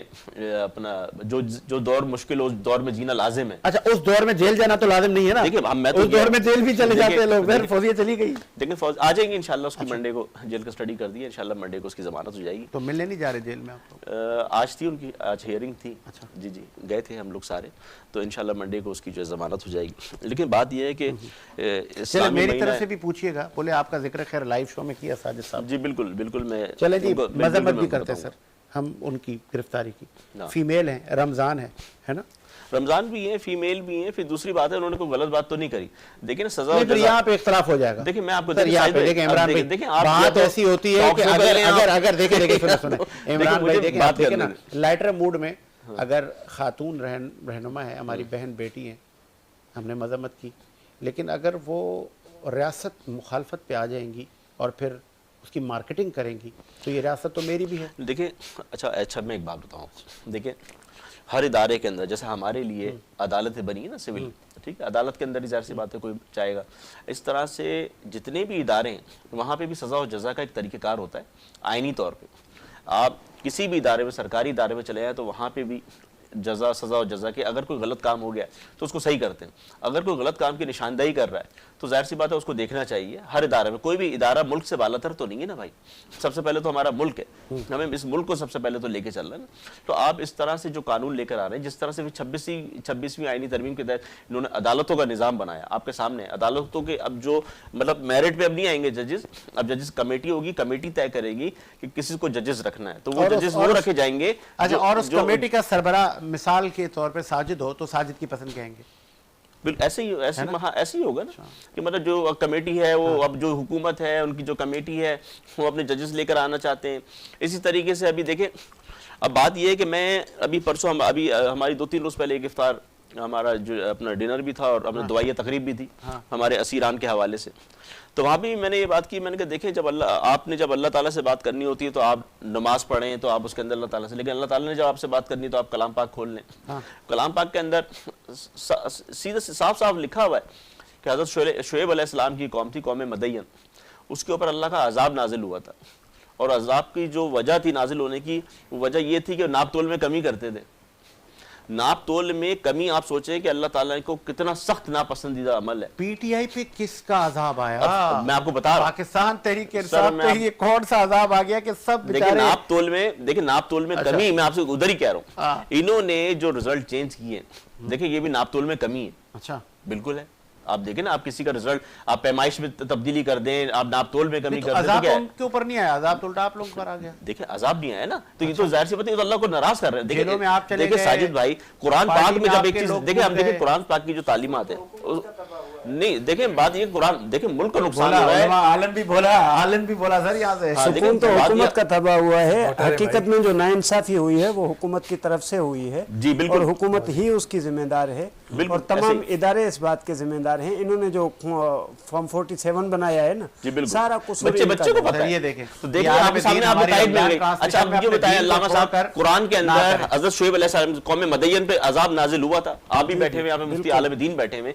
Speaker 6: اپنا جو دور مشکل ہو اس دور میں جینا لازم ہے.
Speaker 1: اچھا اس دور میں جیل جانا تو لازم نہیں ہے نا؟
Speaker 6: دیکھیں
Speaker 1: اس دور میں جیل بھی چلے جاتے ہیں لوگ. فوزیہ چلی گئی.
Speaker 6: دیکھیں فوز آ جائیں گے انشاءاللہ. اس کی منڈے کو جیل کا اسٹڈی کر دی ہے، انشاءاللہ منڈے کو اس کی ضمانت ہو جائے گی.
Speaker 1: تو ملنے نہیں جا رہے جیل میں آپ؟
Speaker 6: آج تھی ان کی، آج ہیئرنگ تھی. جی جی گئے تھے ہم لوگ سارے. تو انشاءاللہ منڈے کو اس کی جو ضمانت ہو جائے گی. لیکن بات یہ ہے کہ
Speaker 1: چلے میری طرف سے بھی پوچھیے گا. بولے آپ کا ذکر خیر لائیو شو میں کیا ساجد صاحب.
Speaker 6: جی بالکل بالکل. میں
Speaker 1: چلے جی مذمت بھی کرتے سر ہم ان کی گرفتاری کی. فیمیل ہیں، رمضان ہے نا؟
Speaker 6: رمضان بھی ہیں، فیمیل بھی ہیں. پھر دوسری بات ہے انہوں نے کوئی غلط بات تو نہیں کری. دیکھیں سزا اور
Speaker 1: جزا یہاں پہ اختلاف ہو جائے گا.
Speaker 6: دیکھیں میں آپ کو
Speaker 1: دیکھیں عمران بھائی بات ایسی ہوتی ہے کہ اگر دیکھیں سنیں عمران بھائی دیکھیں آپ دیکھیں نا لائٹر موڈ میں اگر خاتون رہنما ہے، ہماری بہن بیٹی ہیں، ہم نے مذمت کی، لیکن اگر وہ ریاست مخالفت پہ آ جائیں گی اور پھر اس کی مارکیٹنگ کریں گی تو یہ ریاست تو میری بھی ہے.
Speaker 6: دیکھیں اچھا میں ایک بات بتاؤں. دیکھیں ہر ادارے کے اندر جیسے ہمارے لیے عدالتیں بنی ہے نا سول، ٹھیک ہے، عدالت کے اندر ہی ظاہر سی بات ہے کوئی چاہے گا. اس طرح سے جتنے بھی ادارے ہیں وہاں پہ بھی سزا و جزا کا ایک طریقہ کار ہوتا ہے آئینی طور پہ. آپ کسی بھی ادارے میں، سرکاری ادارے میں چلے جائیں تو وہاں پہ بھی سزا و جزا کے اگر کوئی غلط کام ہو گیا تو اس کو صحیح کرتے ہیں. اگر کوئی غلط کام کی نشاندہی کر رہا ہے تو ظاہر سی بات ہے اس کو دیکھنا چاہیے. ہر ادارے میں کوئی بھی ادارہ ملک سے بالا تر تو نہیں ہے نا بھائی. سب سے پہلے تو ہمارا ملک ہے، ہمیں اس ملک کو سب سے پہلے تو لے کے چل رہا ہے نا. تو آپ اس طرح سے جو قانون لے کر آ رہے ہیں، جس طرح سے 26ویں آئینی ترمیم کے تحت انہوں نے عدالتوں کا نظام بنایا آپ کے سامنے. عدالتوں کے اب جو مطلب میرٹ پہ اب نہیں آئیں گے ججز، اب ججز کمیٹی ہوگی، کمیٹی طے کرے گی کہ کسی کو ججز رکھنا ہے تو وہ ججز وہ رکھے جائیں گے.
Speaker 1: اچھا اور اس کمیٹی کا سربراہ مثال کے طور پہ ساجد ہو تو ساجد کی پسند کہیں گے.
Speaker 6: ایسے ہی ہوگا نا کہ مطلب جو کمیٹی ہے وہ اب جو حکومت ہے ان کی جو کمیٹی ہے وہ اپنے ججز لے کر آنا چاہتے ہیں. اسی طریقے سے ابھی دیکھیں اب بات یہ ہے کہ میں ابھی پرسوں ابھی ہماری 2-3 روز پہلے ایک افطار ہمارا جو اپنا ڈنر بھی تھا اور اپنا دعائیہ تقریب بھی تھی ہمارے اسیران کے حوالے سے. تو وہاں بھی میں نے یہ بات کی، میں نے کہا دیکھیں جب اللہ تعالیٰ سے بات کرنی ہوتی ہے تو آپ نماز پڑھیں تو آپ اس کے اندر اللہ تعالیٰ سے، لیکن اللہ تعالیٰ نے جب آپ سے بات کرنی تو آپ کلام پاک کھول لیں. کلام پاک کے اندر سیدھا صاف لکھا ہوا ہے کہ حضرت شعیب علیہ السلام کی قوم تھی، قوم مدین. اس کے اوپر اللہ کا عذاب نازل ہوا تھا اور عذاب کی جو وجہ تھی نازل ہونے کی، وہ وجہ یہ تھی کہ ناپ تول میں کمی کرتے تھے. ناپ تول میں کمی آپ سوچیں کہ اللہ تعالیٰ کو کتنا سخت ناپسندیدہ عمل ہے.
Speaker 1: پی ٹی آئی پہ کس کا عذاب آیا؟
Speaker 6: میں آپ کو بتا رہا ہوں
Speaker 1: پاکستان تحریک انصاف پہ یہ کون سا عذاب آ گیا کہ سب
Speaker 6: دیکھیں ناپ تول میں کمی. میں آپ سے ادھر ہی کہہ رہا ہوں انہوں نے جو رزلٹ چینج کیے، دیکھیں یہ بھی ناپ تول میں کمی ہے.
Speaker 1: اچھا
Speaker 6: بالکل ہے. آپ دیکھیں نا، آپ کسی کا رزلٹ آپ پیمائش میں تبدیلی کر دیں، آپ ناپ تول میں کمی کر دیں،
Speaker 1: عذاب ان کے اوپر نہیں آیا، عذاب تو الٹا آپ لوگوں پر آ گیا.
Speaker 6: دیکھیں عذاب نہیں آیا نا، تو یہ تو ظاہر سی بات ہے، یہ تو اللہ کو ناراض کر رہے ہیں.
Speaker 1: جیلوں میں آپ چلے
Speaker 6: دیکھیں
Speaker 1: گئے،
Speaker 6: ساجد بھائی، قرآن پاک
Speaker 1: پارٹی
Speaker 6: میں
Speaker 1: میں
Speaker 6: جب
Speaker 1: آپ
Speaker 6: ایک
Speaker 1: کے
Speaker 6: چیز
Speaker 1: لوگ
Speaker 6: دیکھیں، ہم
Speaker 1: گھوم
Speaker 6: دیکھیں
Speaker 1: رہے
Speaker 6: قرآن پاک کی جو تعلیمات ہے، نہیں دیکھیں بات یہ قرآن، دیکھیں ملک کا نقصان ہو رہا ہے.
Speaker 1: عالم بھی بولا سر یہاں سے.
Speaker 4: سکون تو حکومت کا تباہ ہوا ہے. حقیقت میں جو ناانصافی ہوئی ہے وہ حکومت کی طرف سے ہوئی ہے،
Speaker 6: جی بالکل،
Speaker 4: اور حکومت ہی اس کی ذمہ دار ہے، اور تمام ادارے اس بات کے ذمہ دار ہیں. انہوں نے جو فارم 47 بنایا ہے نا، سارا قصور
Speaker 6: بچے کو پتہ ہے.
Speaker 1: یہ دیکھیں
Speaker 6: تو دیکھیں آپ کے سامنے آپ بتائیں میں گئی. اچھا آپ مجھے بتائیں، علامہ صاحب قرآن کے اندر حضرت شعیب علیہ السلام قوم مدین پہ عذاب نازل ہوا تھا، آپ بھی بیٹھے ہوئے، آپ مفتی عالم دین بیٹھے ہوئے،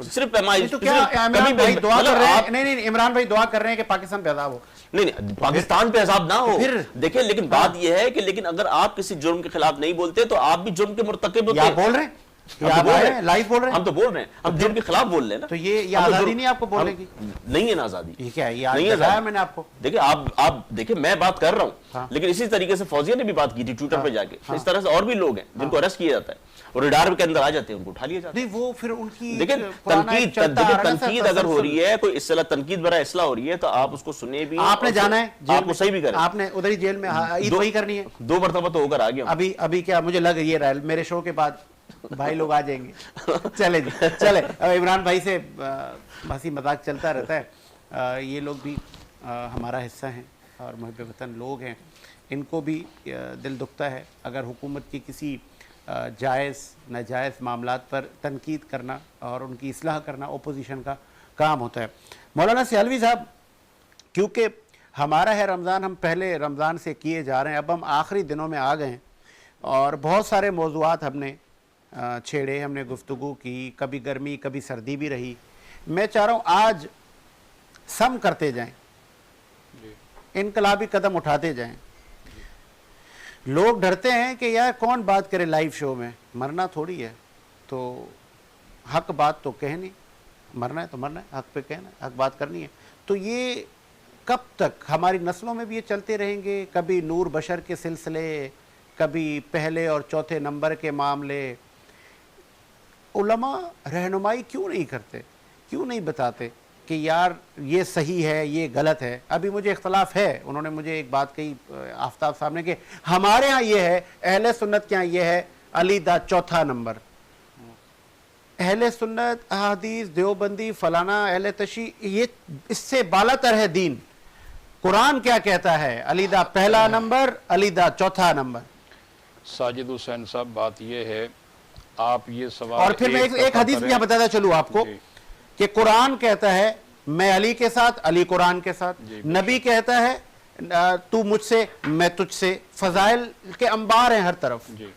Speaker 6: صرف پیمائش.
Speaker 1: تو کیا عمران بھائی دعا کر رہے ہیں؟ نہیں عمران بھائی دعا کر رہے ہیں کہ پاکستان پہ عذاب ہو.
Speaker 6: نہیں پاکستان پہ عذاب نہ ہو. دیکھیں لیکن بات یہ ہے کہ لیکن اگر آپ کسی جرم کے خلاف نہیں بولتے تو آپ بھی جرم کے مرتکب ہوتے ہیں.
Speaker 1: بول رہے ہیں لائیو بول رہے ہیں،
Speaker 6: ہم تو بول رہے ہیں، ہم جرم کے خلاف بول رہے ہیں نا.
Speaker 1: تو یہ آزادی نہیں آپ کو بولنے کی؟
Speaker 6: نہیں ہے نا آزادی.
Speaker 1: یہ کیا ہے؟
Speaker 6: نہیں ہے
Speaker 1: میں نے آپ کو
Speaker 6: دیکھیں آپ دیکھیں میں بات کر رہا ہوں، لیکن اسی طریقے سے فوزیہ نے بھی بات کی تھی ٹویٹر پہ جا کے. اس طرح سے اور بھی لوگ ہیں جن کو اریسٹ کیا جاتا ہے اور ریڈار کے اندر آ جاتے ہیں، ان کو اٹھا لیا جاتا ہے.
Speaker 1: نہیں وہ پھر ان کی
Speaker 6: دیکھیں تنقید اگر ہو رہی ہے، کوئی اصلاح تنقید برائے اصلاح ہو رہی ہے، تو آپ اس کو سنیں بھی.
Speaker 1: آپ نے جانا ہے
Speaker 6: آپ کو صحیح بھی کریں،
Speaker 1: آپ نے ادھر ہی جیل میں عید وہی کرنی ہے.
Speaker 6: 2 مرتبہ تو ہو کر آ گیا.
Speaker 1: ابھی کیا مجھے لگ یہ رہا ہے میرے شو کے بعد بھائی لوگ آ جائیں گے. چلے جی چلے. عمران بھائی سے ہنسی مذاق چلتا رہتا ہے. یہ لوگ بھی ہمارا حصہ ہیں اور محب وطن لوگ ہیں، ان کو بھی دل دکھتا ہے اگر حکومت کی کسی جائز ناجائز معاملات پر تنقید کرنا اور ان کی اصلاح کرنا اپوزیشن کا کام ہوتا ہے. مولانا سیالوی صاحب، کیونکہ ہمارا ہے رمضان، ہم پہلے رمضان سے کیے جا رہے ہیں، اب ہم آخری دنوں میں آ گئے ہیں اور بہت سارے موضوعات ہم نے چھیڑے، ہم نے گفتگو کی، کبھی گرمی کبھی سردی بھی رہی. میں چاہ رہا ہوں آج سم کرتے جائیں، انقلابی قدم اٹھاتے جائیں. لوگ ڈرتے ہیں کہ یار کون بات کرے لائیو شو میں، مرنا تھوڑی ہے، تو حق بات تو کہنی، مرنا ہے تو مرنا ہے، حق پہ کہنا ہے، حق بات کرنی ہے. تو یہ کب تک ہماری نسلوں میں بھی یہ چلتے رہیں گے؟ کبھی نور بشر کے سلسلے، کبھی پہلے اور چوتھے نمبر کے معاملے. علماء رہنمائی کیوں نہیں کرتے؟ کیوں نہیں بتاتے کہ یار یہ صحیح ہے یہ غلط ہے؟ ابھی مجھے اختلاف ہے، انہوں نے مجھے ایک بات کہی آفتاب صاحب نے کہ ہمارے ہاں یہ ہے، اہل سنت کے ہاں یہ ہے، علی دا چوتھا نمبر. اہل سنت، احادیث، دیوبندی، فلانا، اہل تشیع، یہ اس سے بالا تر ہے دین. قرآن کیا کہتا ہے؟ علی دا پہلا نمبر، علی دا چوتھا نمبر.
Speaker 3: ساجد حسین صاحب بات یہ ہے، آپ یہ سوال
Speaker 1: اور پھر میں ایک حدیث بھی بتاتا چلوں آپ کو کہ قرآن کہتا ہے میں علی کے ساتھ، علی قرآن کے ساتھ. نبی کہتا ہے تو مجھ سے میں تجھ سے. فضائل کے انبار ہیں ہر طرف.
Speaker 3: جی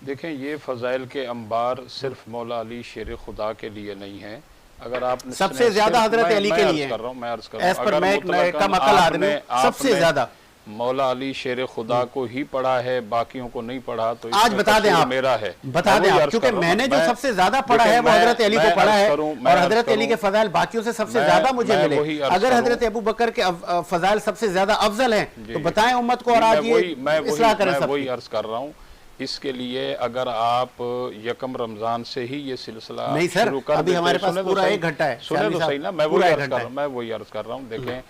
Speaker 3: دیکھیں، یہ فضائل کے انبار صرف مولا علی شیر خدا کے لیے نہیں ہیں. اگر آپ
Speaker 1: سب سے زیادہ حضرت علی کے لیے
Speaker 3: میں عرض کر رہا ہوں،
Speaker 1: کم عقل آدمی سب سے زیادہ
Speaker 3: مولا علی شیر خدا کو ہی پڑھا ہے، باقیوں کو نہیں پڑھا، تو
Speaker 1: آج بتا دیں آپ،
Speaker 3: میرا ہے،
Speaker 1: بتا دیں آپ، کیونکہ میں نے جو سب سے زیادہ پڑھا ہے وہ حضرت علی کو پڑھا ہے، اور حضرت علی کے فضائل باقیوں سے سب سے زیادہ مجھے ملے. اگر حضرت ابو بکر کے فضائل سب سے زیادہ افضل ہیں تو بتائیں امت کو، اور آج یہ اصلاح کریں.
Speaker 3: میں وہی عرض کر رہا ہوں. اس کے لیے اگر آپ یکم رمضان سے ہی یہ سلسلہ شروع کر
Speaker 1: ابھی ہمارے پاس پورا 1 گھنٹہ ہے.
Speaker 3: سنیں تو صحیح نا، میں وہی عرض کر رہا ہوں. دیکھیں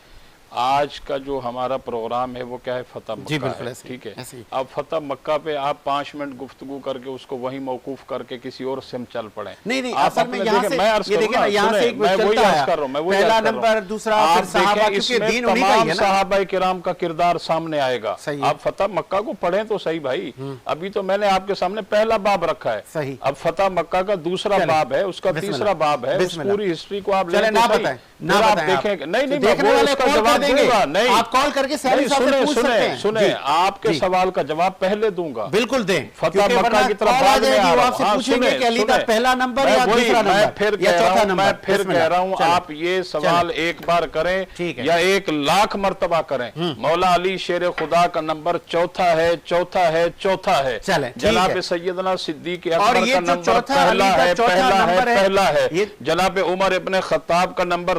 Speaker 3: آج کا جو ہمارا پروگرام ہے وہ کیا ہے؟ فتح مکہ ہے. ٹھیک ہے، اب فتح مکہ پہ آپ 5 منٹ گفتگو کر کے اس کو وہیں موقوف کر کے کسی اور سے چل پڑیں.
Speaker 1: نہیں اصل میں یہاں سے یہ دیکھیں نا، یہاں سے ایک چلتا ہے پہلا نمبر، دوسرا پھر صحابہ، کیونکہ دین انہی کا ہی ہے نا.
Speaker 3: صحابہ کرام کا کردار سامنے آئے گا. آپ فتح مکہ کو پڑھیں تو صحیح بھائی. ابھی تو میں نے آپ کے سامنے پہلا باب رکھا ہے، اب فتح مکہ کا دوسرا باب ہے، اس کا تیسرا باب ہے. اس پوری ہسٹری کو آپ لیں تو صحیح. آپ دیکھیں گے نہیں میں اس کا جواب دوں گا. نہیں
Speaker 1: آپ کال کر کے سیالوی صاحب سے پوچھ سکتے ہیں.
Speaker 3: سنیں آپ کے سوال کا جواب پہلے دوں گا.
Speaker 1: بالکل دیں،
Speaker 3: فتح مکہ کی طرف بعد میں آ رہا ہوں.
Speaker 1: آپ پوچھیں گے کہ علی دا پہلا نمبر یا دوسرا نمبر یا چوتھا نمبر.
Speaker 3: میں پھر کہہ رہا ہوں، آپ یہ سوال ایک بار کریں یا 1,00,000 مرتبہ کریں. مولا علی شیر خدا کا نمبر چوتھا ہے، چوتھا ہے، چوتھا ہے. جناب سیدنا صدیق اکبر کا نمبر پہلا ہے، پہلا ہے، پہلا ہے. جناب عمر ابن خطاب کا نمبر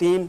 Speaker 4: 3,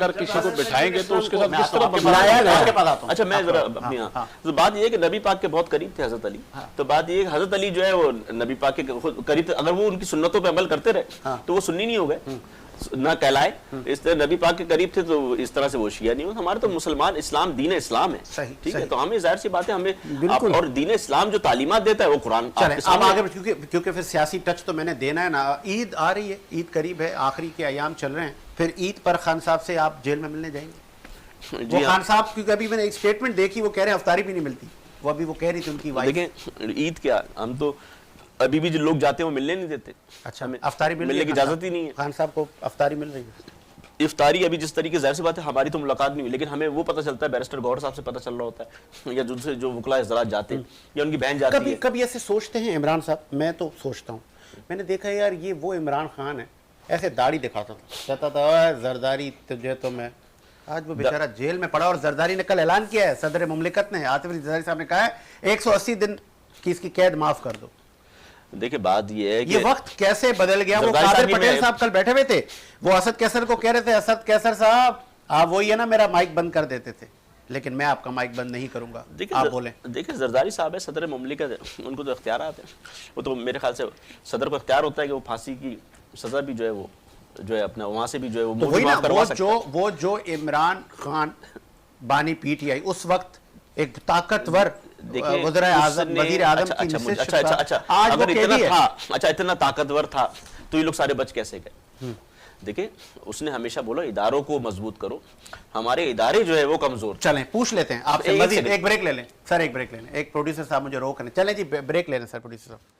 Speaker 3: اگر کسی کو بٹھائیں گے تو اس کے ساتھ کس طرح
Speaker 1: کے پاس آتا ہوں.
Speaker 6: اچھا میں ذرا اپنی تو بات یہ ہے کہ نبی پاک کے بہت قریب تھے حضرت علی. تو بات یہ ہے کہ حضرت علی جو ہے وہ نبی پاک کے قریب تھے. اگر وہ ان کی سنتوں پہ عمل کرتے رہے تو وہ سنی نہیں ہو گئے, نہ کہلائے. اس طرح نبی پاک کے قریب تھے تو اس طرح سے وہ شیعہ نہیں ہو. ہمارے تو مسلمان اسلام دین اسلام ہے, ٹھیک ہے, تو ہمیں ظاہر سی بات ہے ہمیں اور دین اسلام جو تعلیمات دیتا ہے وہ قرآن.
Speaker 1: اب آگے کیونکہ پھر سیاسی ٹچ تو میں نے دینا ہے نا. عید آ رہی ہے, عید قریب ہے, آخری کے ایام چل رہے ہیں, پھر عید پر خان صاحب سے آپ جیل میں ملنے جائیں گے؟ وہ خان صاحب کیونکہ ابھی میں نے ایک اسٹیٹمنٹ دیکھی, وہ کہہ رہے ہیں افطاری بھی نہیں ملتی, وہ ابھی وہ کہہ رہی تھی ان کی وائف.
Speaker 6: دیکھیں عید کیا, ہم تو ابھی بھی جو لوگ جاتے ہیں وہ ملنے نہیں دیتے.
Speaker 1: اچھا, افطاری
Speaker 6: ملنے کی اجازت ہی نہیں ہے.
Speaker 1: خان صاحب کو افطاری مل رہی ہے؟
Speaker 6: افطاری ابھی جس طریقے ظاہر سی بات ہے ہماری تو ملاقات نہیں ہوئی, لیکن ہمیں وہ پتہ چلتا ہے بیرسٹر گوہر صاحب سے پتہ چل رہا ہوتا ہے, یا جن سے جو وکلاء حضرات جاتے ہیں یا ان کی بہن جاتی ہے.
Speaker 1: کبھی ایسے سوچتے ہیں عمران صاحب؟ میں تو سوچتا ہوں, میں نے دیکھا یار یہ وہ عمران خان ہے, ایسے داڑھی دکھاتا تھا, کہتا تھا زرداری تجھے تو میں. آج وہ بیچارہ جیل میں پڑا, اور زرداری نے کل اعلان کیا ہے, صدر مملکت نے آصف علی زرداری صاحب نے کہا ہے 180 دن کی اس کی قید معاف کر دو.
Speaker 6: دیکھیں بات یہ ہے کہ
Speaker 1: یہ وقت کیسے بدل گیا. وہ قادر پٹیل صاحب کل بیٹھے ہوئے تھے, وہ اسد کیسر کو کہہ رہے تھے, اسد کیسر صاحب آپ وہی ہے نا میرا مائک بند کر دیتے تھے, لیکن میں آپ کا مائک بند نہیں کروں گا, آپ بولیں.
Speaker 6: دیکھیں زرداری صاحب ہے, صدر مملکت ہے, ان کو تو اختیارات ہیں. وہ تو میرے خیال سے صدر کو اختیار ہوتا ہے کہ وہ پھانسی کی سزا بھی جو ہے وہ جو ہے اپنا وہاں سے بھی جو ہے وہ معاف کروا سکتا ہے.
Speaker 1: وہ جو عمران خان بانی پی ٹی آئی اس وقت ایک طاقتور وزیر اعظم کی نشست تھا, آج وہ قیدی ہے.
Speaker 6: اچھا اتنا طاقتور تھا تو یہ لوگ سارے بچ کیسے گئے؟ دیکھیں اس نے ہمیشہ بولا اداروں کو مضبوط کرو, ہمارے ادارے جو ہے وہ کمزور.
Speaker 1: چلیں پوچھ لیتے ہیں آپ سے مزید, ایک بریک لے لیں سر, ایک بریک لے لیں. ایک پروڈیوسر صاحب مجھے روک لیں, چلیں جی بریک لے لیں سر پروڈیوسر صاحب.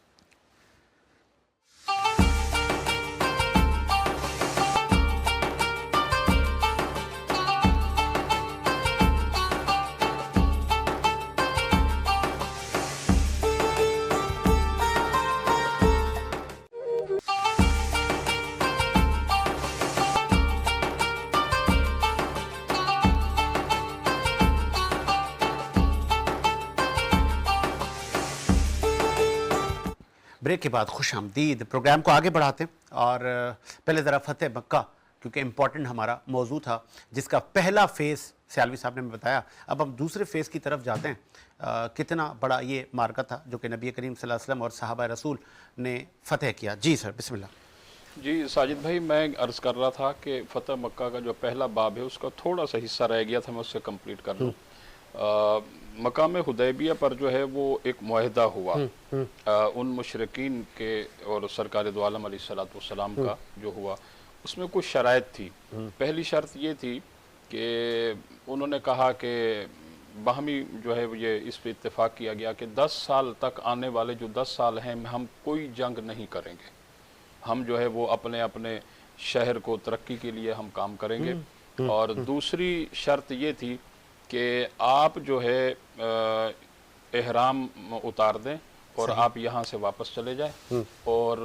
Speaker 1: بریک کے بعد خوش آمدید. پروگرام کو آگے بڑھاتے ہیں, اور پہلے ذرا فتح مکہ کیونکہ امپورٹنٹ ہمارا موضوع تھا, جس کا پہلا فیز سیالوی صاحب نے بتایا. اب ہم دوسرے فیز کی طرف جاتے ہیں. کتنا بڑا یہ مارکہ تھا جو کہ نبی کریم صلی اللہ علیہ وسلم اور صحابہ رسول نے فتح کیا. جی سر بسم اللہ.
Speaker 3: جی ساجد بھائی, میں عرض کر رہا تھا کہ فتح مکہ کا جو پہلا باب ہے اس کا تھوڑا سا حصہ رہ گیا تھا, میں اس سے کمپلیٹ کر لوں. مقام حدیبیہ پر جو ہے وہ ایک معاہدہ ہوا ان مشرکین کے اور سرکار دو عالم علیہ السلام کا جو ہوا, اس میں کچھ شرائط تھی. پہلی شرط یہ تھی کہ انہوں نے کہا کہ باہمی جو ہے یہ اس پہ اتفاق کیا گیا کہ 10 سال تک آنے والے جو 10 سال ہیں ہم کوئی جنگ نہیں کریں گے, ہم جو ہے وہ اپنے اپنے شہر کو ترقی کے لیے ہم کام کریں گے. اور دوسری شرط یہ تھی کہ آپ جو ہے احرام اتار دیں اور آپ یہاں سے واپس چلے جائیں, اور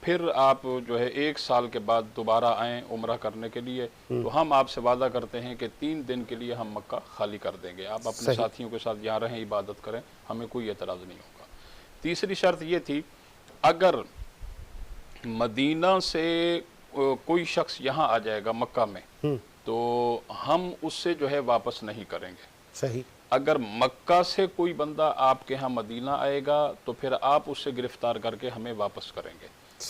Speaker 3: پھر آپ جو ہے 1 سال کے بعد دوبارہ آئیں عمرہ کرنے کے لیے, تو ہم آپ سے وعدہ کرتے ہیں کہ 3 دن کے لیے ہم مکہ خالی کر دیں گے, آپ اپنے ساتھیوں کے ساتھ یہاں رہیں, عبادت کریں, ہمیں کوئی اعتراض نہیں ہوگا. تیسری شرط یہ تھی اگر مدینہ سے کوئی شخص یہاں آ جائے گا مکہ میں تو ہم اس سے جو ہے واپس نہیں کریں گے.
Speaker 1: صحیح.
Speaker 3: اگر مکہ سے کوئی بندہ آپ کے ہاں مدینہ آئے گا تو پھر آپ اس سے گرفتار کر کے ہمیں واپس کریں گے.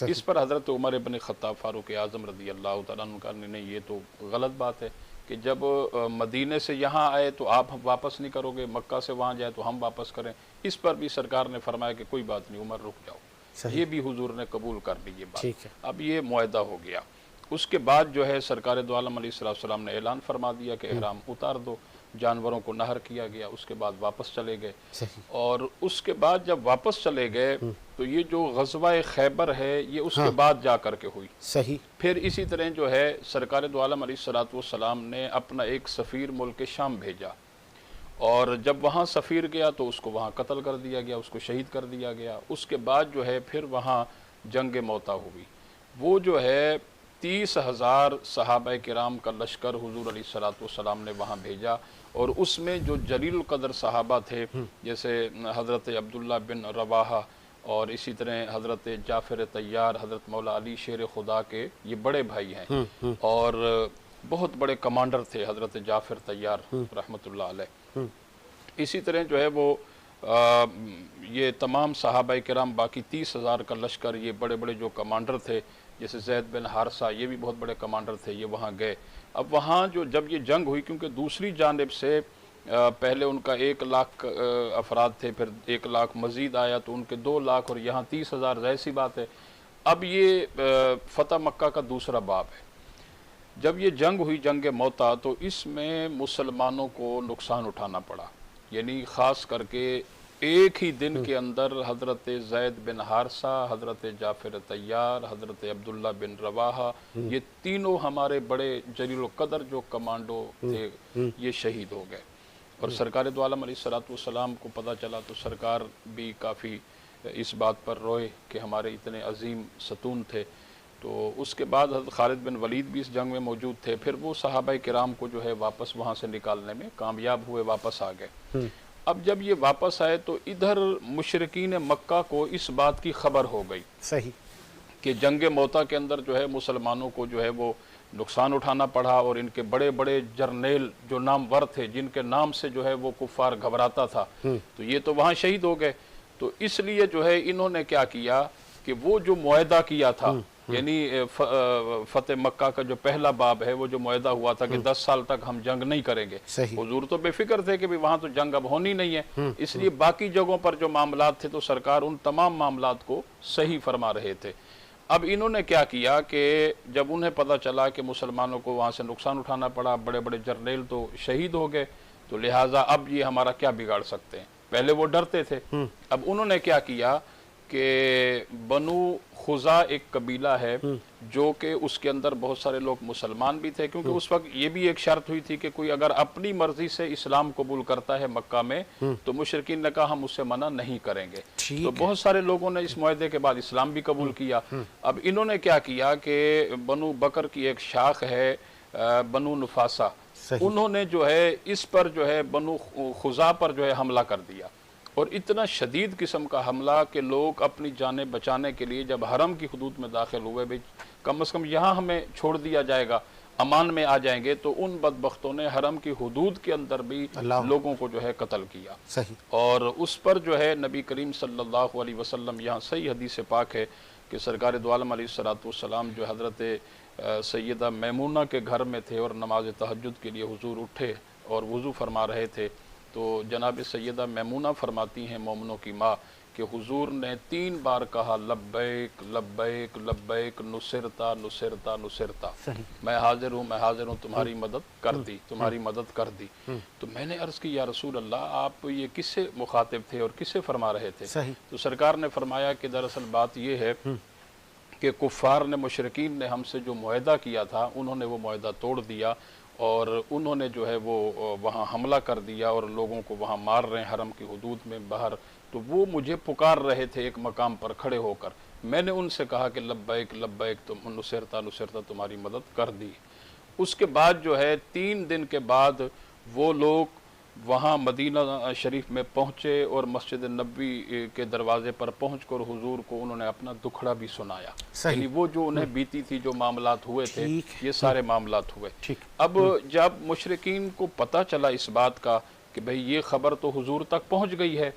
Speaker 3: اس پر حضرت عمر ابن خطاب فاروق اعظم رضی اللہ تعالیٰ عنہ کا نہیں, یہ تو غلط بات ہے کہ جب مدینے سے یہاں آئے تو آپ واپس نہیں کرو گے, مکہ سے وہاں جائے تو ہم واپس کریں. اس پر بھی سرکار نے فرمایا کہ کوئی بات نہیں عمر رک جاؤ. یہ بھی حضور نے قبول کر لی یہ بات. اب یہ معاہدہ ہو گیا. اس کے بعد جو ہے سرکار دو عالم علیہ السلام نے اعلان فرما دیا کہ احرام اتار دو, جانوروں کو نہر کیا گیا, اس کے بعد واپس چلے گئے. اور اس کے بعد جب واپس چلے گئے تو یہ جو غزوہ خیبر ہے یہ اس کے بعد جا کر کے ہوئی.
Speaker 1: صحیح.
Speaker 3: پھر اسی طرح جو ہے سرکار دو عالم علیہ السلام نے اپنا ایک سفیر ملک شام بھیجا, اور جب وہاں سفیر گیا تو اس کو وہاں قتل کر دیا گیا, اس کو شہید کر دیا گیا. اس کے بعد جو ہے پھر وہاں جنگ موتا ہوئی. وہ جو ہے 30,000 صحابہ کرام کا لشکر حضور علیہ السلام نے وہاں بھیجا, اور اس میں جو جلیل القدر صحابہ تھے جیسے حضرت عبداللہ بن رواحہ اور اسی طرح حضرت جعفر طیار, حضرت مولا علی شیر خدا کے یہ بڑے بھائی ہیں, اور بہت بڑے کمانڈر تھے حضرت جعفر طیار رحمۃ اللہ علیہ. اسی طرح جو ہے وہ یہ تمام صحابہ کرام باقی 30,000 کا لشکر، یہ بڑے بڑے جو کمانڈر تھے جیسے زید بن حارثہ، یہ بھی بہت بڑے کمانڈر تھے، یہ وہاں گئے. اب وہاں جب یہ جنگ ہوئی، کیونکہ دوسری جانب سے پہلے ان کا 1,00,000 افراد تھے، پھر 1,00,000 مزید آیا تو ان کے 2,00,000 اور یہاں 30,000، ظاہر سی بات ہے. اب یہ فتح مکہ کا دوسرا باب ہے. جب یہ جنگ ہوئی، جنگ موتا، تو اس میں مسلمانوں کو نقصان اٹھانا پڑا. یعنی خاص کر کے ایک ہی دن کے اندر حضرت زید بن حارثہ، حضرت جعفر طیار، حضرت عبداللہ بن رواحہ، یہ تینوں ہمارے بڑے جلیل القدر جو کمانڈو تھے، یہ شہید ہو گئے. اور سرکار دو عالم علیہ السلام کو پتہ چلا تو سرکار بھی کافی اس بات پر روئے کہ ہمارے اتنے عظیم ستون تھے. تو اس کے بعد حضرت خالد بن ولید بھی اس جنگ میں موجود تھے. پھر وہ صحابہ کرام کو جو ہے واپس وہاں سے نکالنے میں کامیاب ہوئے، واپس آ گئے. اب جب یہ واپس آئے تو ادھر مشرکین مکہ کو اس بات کی خبر ہو گئی
Speaker 1: صحیح
Speaker 3: کہ جنگ موتا کے اندر جو ہے مسلمانوں کو جو ہے وہ نقصان اٹھانا پڑا، اور ان کے بڑے بڑے جرنیل جو نامور تھے، جن کے نام سے جو ہے وہ کفار گھبراتا تھا، تو یہ تو وہاں شہید ہو گئے. تو اس لیے جو ہے انہوں نے کیا کیا کہ وہ جو معاہدہ کیا تھا، یعنی فتح مکہ کا جو پہلا باب ہے، وہ جو معاہدہ ہوا تھا کہ 10 سال تک ہم جنگ نہیں کریں گے. حضور تو بے فکر تھے کہ وہاں تو جنگ اب ہونی نہیں ہے، اس لیے باقی جگہوں پر جو معاملات تھے تو سرکار ان تمام معاملات کو صحیح فرما رہے تھے. اب انہوں نے کیا کیا کہ جب انہیں پتہ چلا کہ مسلمانوں کو وہاں سے نقصان اٹھانا پڑا، بڑے بڑے جرنیل تو شہید ہو گئے، تو لہٰذا اب یہ ہمارا کیا بگاڑ سکتے ہیں. پہلے وہ ڈرتے تھے. اب انہوں نے کیا کیا کہ بنو خزا ایک قبیلہ ہے جو کہ اس کے اندر بہت سارے لوگ مسلمان بھی تھے، کیونکہ اس وقت یہ بھی ایک شرط ہوئی تھی کہ کوئی اگر اپنی مرضی سے اسلام قبول کرتا ہے مکہ میں تو مشرکین نے کہا ہم اس سے منع نہیں کریں گے. تو بہت سارے لوگوں نے اس معاہدے کے بعد اسلام بھی قبول کیا. اب انہوں نے کیا کیا کہ بنو بکر کی ایک شاخ ہے بنو نفاسہ، انہوں نے جو ہے اس پر جو ہے بنو خزا پر جو ہے حملہ کر دیا، اور اتنا شدید قسم کا حملہ کہ لوگ اپنی جانیں بچانے کے لیے جب حرم کی حدود میں داخل ہوئے، بھی کم از کم یہاں ہمیں چھوڑ دیا جائے گا، امان میں آ جائیں گے، تو ان بدبختوں نے حرم کی حدود کے اندر بھی لوگوں کو جو ہے قتل کیا. اور اس پر جو ہے نبی کریم صلی اللہ علیہ وسلم، یہاں صحیح حدیث پاک ہے کہ سرکار دو عالم علیہ السلام جو حضرت سیدہ میمونہ کے گھر میں تھے اور نماز تہجد کے لیے حضور اٹھے اور وضو فرما رہے تھے، تو جناب سیدہ میمونہ فرماتی ہیں مومنوں کی ماں کہ حضور نے 3 بار کہا لبیک لبیک لبیک نصرتا نصرتا نصرتا، میں حاضر ہوں تمہاری مدد کر دی، تمہاری مدد کر دی. تو میں نے عرض کی یا رسول اللہ آپ یہ کس سے مخاطب تھے اور کس سے فرما رہے تھے؟ تو سرکار نے فرمایا کہ دراصل بات یہ ہے کہ کفار نے، مشرکین نے ہم سے جو معاہدہ کیا تھا انہوں نے وہ معاہدہ توڑ دیا، اور انہوں نے جو ہے وہ وہاں حملہ کر دیا اور لوگوں کو وہاں مار رہے ہیں حرم کی حدود میں باہر. تو وہ مجھے پکار رہے تھے ایک مقام پر کھڑے ہو کر، میں نے ان سے کہا کہ لبیک لبیک تم نصرتا نصرتا، تمہاری مدد کر دی. اس کے بعد جو ہے 3 دن کے بعد وہ لوگ وہاں مدینہ شریف میں پہنچے اور مسجد نبوی کے دروازے پر پہنچ کر حضور کو انہوں نے اپنا دکھڑا بھی سنایا. یعنی وہ جو انہیں بیتی تھی، جو معاملات ہوئے تھے، یہ سارے معاملات ہوئے. اب جب مشرکین کو پتہ چلا اس بات کا کہ بھئی یہ خبر تو حضور تک پہنچ گئی ہے،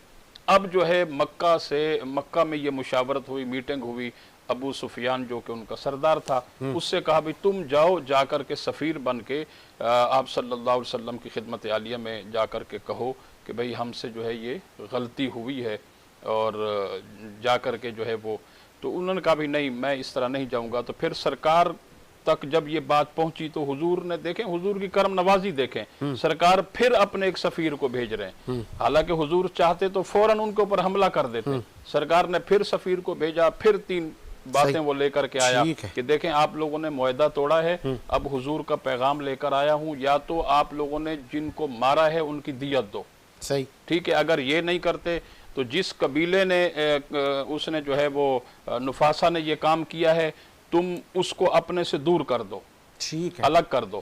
Speaker 3: اب جو ہے مکہ میں یہ مشاورت ہوئی، میٹنگ ہوئی. ابو سفیان جو کہ ان کا سردار تھا، اس سے کہا بھی تم جاؤ، جا کر کے سفیر بن کے آپ صلی اللہ علیہ وسلم کی خدمت عالیہ میں جا کر کے کہو کہ بھئی ہم سے جو ہے یہ غلطی ہوئی ہے، اور جا کر کے جو ہے وہ. تو انہوں نے کہا بھی نہیں میں اس طرح نہیں جاؤں گا. تو پھر سرکار تک جب یہ بات پہنچی تو حضور نے دیکھیں، حضور کی کرم نوازی دیکھیں، سرکار پھر اپنے ایک سفیر کو بھیج رہے ہیں. حالانکہ حضور چاہتے تو فوراً ان کے اوپر حملہ کر دیتے، سرکار نے پھر سفیر کو بھیجا، پھر 3 باتیں وہ لے کر کے آیا کہ دیکھیں آپ لوگوں نے معاہدہ توڑا ہے، اب حضور کا پیغام لے کر آیا ہوں، یا تو آپ لوگوں نے جن کو مارا ہے ان کی دیت دو. ٹھیک ہے، اگر یہ نہیں کرتے تو جس قبیلے نے اس نے جو ہے وہ نفاسہ نے یہ کام کیا ہے، تم اس کو اپنے سے دور کر دو، الگ کر دو.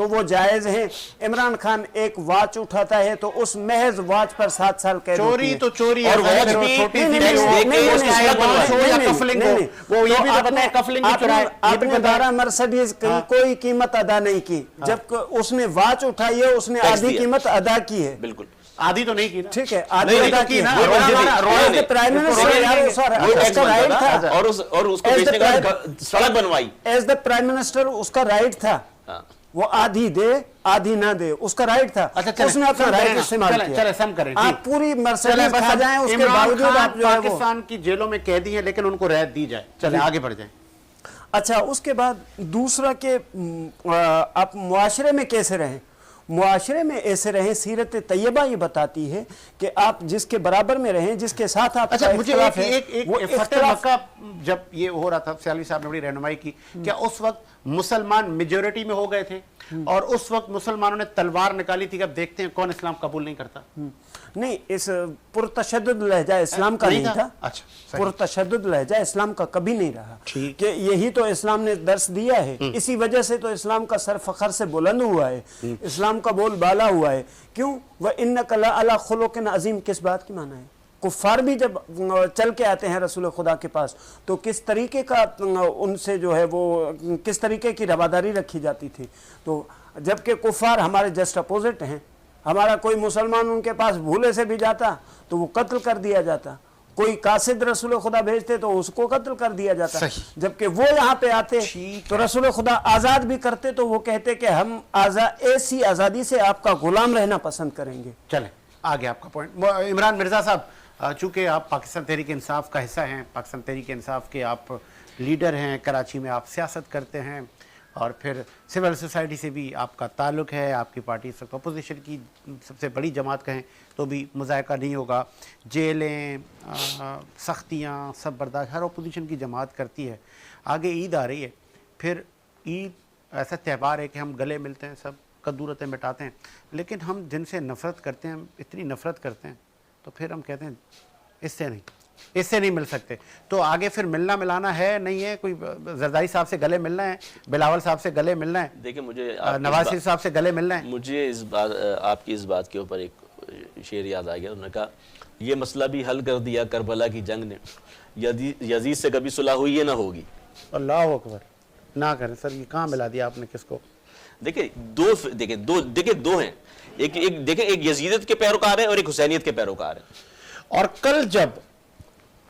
Speaker 4: تو وہ جائز ہے. عمران خان ایک واچ اٹھاتا ہے تو اس محض واچ پر 7 سال قید ہوتی
Speaker 1: چوری
Speaker 4: ہے.
Speaker 1: تو چوری ہے.
Speaker 6: اور واچ بھی
Speaker 1: چھوٹی
Speaker 4: نہیں،
Speaker 1: سی
Speaker 4: نہیں،
Speaker 1: بھی ہو،
Speaker 4: نہیں، نہیں،
Speaker 1: اس
Speaker 4: نہیں،
Speaker 1: چاہے
Speaker 4: نہیں،
Speaker 1: واچ ہو یا
Speaker 4: نہیں،
Speaker 1: کفلنگ
Speaker 4: نہیں،
Speaker 1: ہو،
Speaker 4: نہیں.
Speaker 1: وہ یہ
Speaker 4: تو
Speaker 1: بھی تو بتائیں کفلنگ کی چرائے یہ بھی
Speaker 4: آپ نے
Speaker 1: بتائیں.
Speaker 4: 12 مرسڈیز کی کوئی قیمت ادا نہیں کی. جب اس نے واچ اٹھائی ہے اس نے
Speaker 6: ٹیکس
Speaker 4: آدھی
Speaker 6: دیا.
Speaker 4: قیمت ادا کی ہے.
Speaker 6: بالکل
Speaker 1: آدھی تو نہیں کی نا.
Speaker 4: ٹھیک ہے, آدھی
Speaker 6: نہیں،
Speaker 4: ادا
Speaker 1: نہیں
Speaker 4: کی
Speaker 1: کی نا.
Speaker 4: ہے.
Speaker 6: روڈ
Speaker 4: پرائم منسٹر
Speaker 6: وہ ٹیکس بنتا تھا اور اس کو بیچنے کا سڑک بنوائی.
Speaker 4: ایز دا پرائم منسٹر اس کا رائٹ تھا وہ آدھی دے آدھی نہ دے, اس کا رائٹ تھا. اس نے اپنا رائٹ استعمال کیا.
Speaker 1: چلے سم کریں.
Speaker 4: آپ پوری مرسڈیز کھا جائیں اس کے باوجود آپ جو ہے وہ.
Speaker 1: پاکستان کی جیلوں میں قیدی ہیں لیکن ان کو رعایت دی جائے. چلے آگے بڑھ جائیں.
Speaker 4: اچھا, اس کے بعد دوسرا کہ آپ معاشرے میں کیسے رہیں. معاشرے میں ایسے رہیں, سیرت طیبہ یہ بتاتی ہے کہ آپ جس کے برابر میں رہیں, جس کے ساتھ آپ
Speaker 1: اچھا
Speaker 4: کا
Speaker 1: مجھے
Speaker 4: اختلاف ہے
Speaker 1: ایک
Speaker 4: وہ
Speaker 1: فتح
Speaker 4: اختلاف.
Speaker 1: مکہ جب یہ ہو رہا تھا, سیالوی صاحب نے بڑی رہنمائی کی, کیا اس وقت مسلمان میجورٹی میں ہو گئے تھے اور اس وقت مسلمانوں نے تلوار نکالی تھی کہ اب دیکھتے ہیں کون اسلام قبول نہیں کرتا؟
Speaker 4: نہیں, اس پرتشدد لہجہ اسلام کا نہیں تھا.
Speaker 1: اچھا
Speaker 4: پرتشدد لہجہ اسلام کا کبھی نہیں رہا
Speaker 1: ٹھیک.
Speaker 4: کہ یہی تو اسلام نے درس دیا ہے. اسی وجہ سے تو اسلام کا سر فخر سے بلند ہوا ہے, اسلام کا بول بالا ہوا ہے. کیوں؟ وَإِنَّكَ لَعَلَىٰ خُلُقٍ عَظِيمٍ کس بات کی معنی ہے؟ کفار بھی جب چل کے آتے ہیں رسول خدا کے پاس تو کس طریقے کا ان سے جو ہے وہ کس طریقے کی رواداری رکھی جاتی تھی. تو جبکہ کفار ہمارے جسٹ اپوزٹ ہیں. ہمارا کوئی مسلمان ان کے پاس بھولے سے بھی جاتا تو وہ قتل کر دیا جاتا, کوئی قاصد رسول خدا بھیجتے تو اس کو قتل کر دیا جاتا. جبکہ وہ یہاں پہ آتے تو رسول خدا آزاد بھی کرتے تو وہ کہتے کہ ہم ایسی آزادی سے آپ کا غلام رہنا پسند کریں گے.
Speaker 1: چلیں آگے آپ کا پوائنٹ. عمران مرزا صاحب, چونکہ آپ پاکستان تحریک انصاف کا حصہ ہیں, پاکستان تحریک انصاف کے آپ لیڈر ہیں, کراچی میں آپ سیاست کرتے ہیں اور پھر سول سوسائٹی سے بھی آپ کا تعلق ہے, آپ کی پارٹی اس وقت اپوزیشن کی سب سے بڑی جماعت کہیں تو بھی مذائقہ نہیں ہوگا. جیلیں, سختیاں سب برداشت ہر اپوزیشن کی جماعت کرتی ہے. آگے عید آ رہی ہے, پھر عید ایسا تہوار ہے کہ ہم گلے ملتے ہیں, سب کدورتیں مٹاتے ہیں, لیکن ہم جن سے نفرت کرتے ہیں, اتنی نفرت کرتے ہیں تو پھر ہم کہتے ہیں اس سے نہیں مل سکتے. تو آگے پھر ملنا ملانا ہے نہیں ہے, کوئی زرداری صاحب سے گلے ملنا ہے, بلاول صاحب سے گلے ملنا ہے,
Speaker 6: دیکھیں مجھے
Speaker 1: نواز شریف صاحب سے گلے ملنا ہے.
Speaker 6: مجھے اس بات آپ کی اس بات کے اوپر ایک شعر یاد آ گیا. انہوں نے کہا یہ مسئلہ بھی حل کر دیا کربلا کی جنگ نے, یزید سے کبھی صلح ہوئی ہے نہ ہوگی.
Speaker 1: اللہ اکبر, نہ کریں سر, یہ کہاں ملا دیا آپ نے کس کو.
Speaker 6: دیکھیں دو ہیں, ایک یزیدیت کے پیروکار ہیں اور ایک حسینیت کے پیروکار ہیں.
Speaker 1: اور کل جب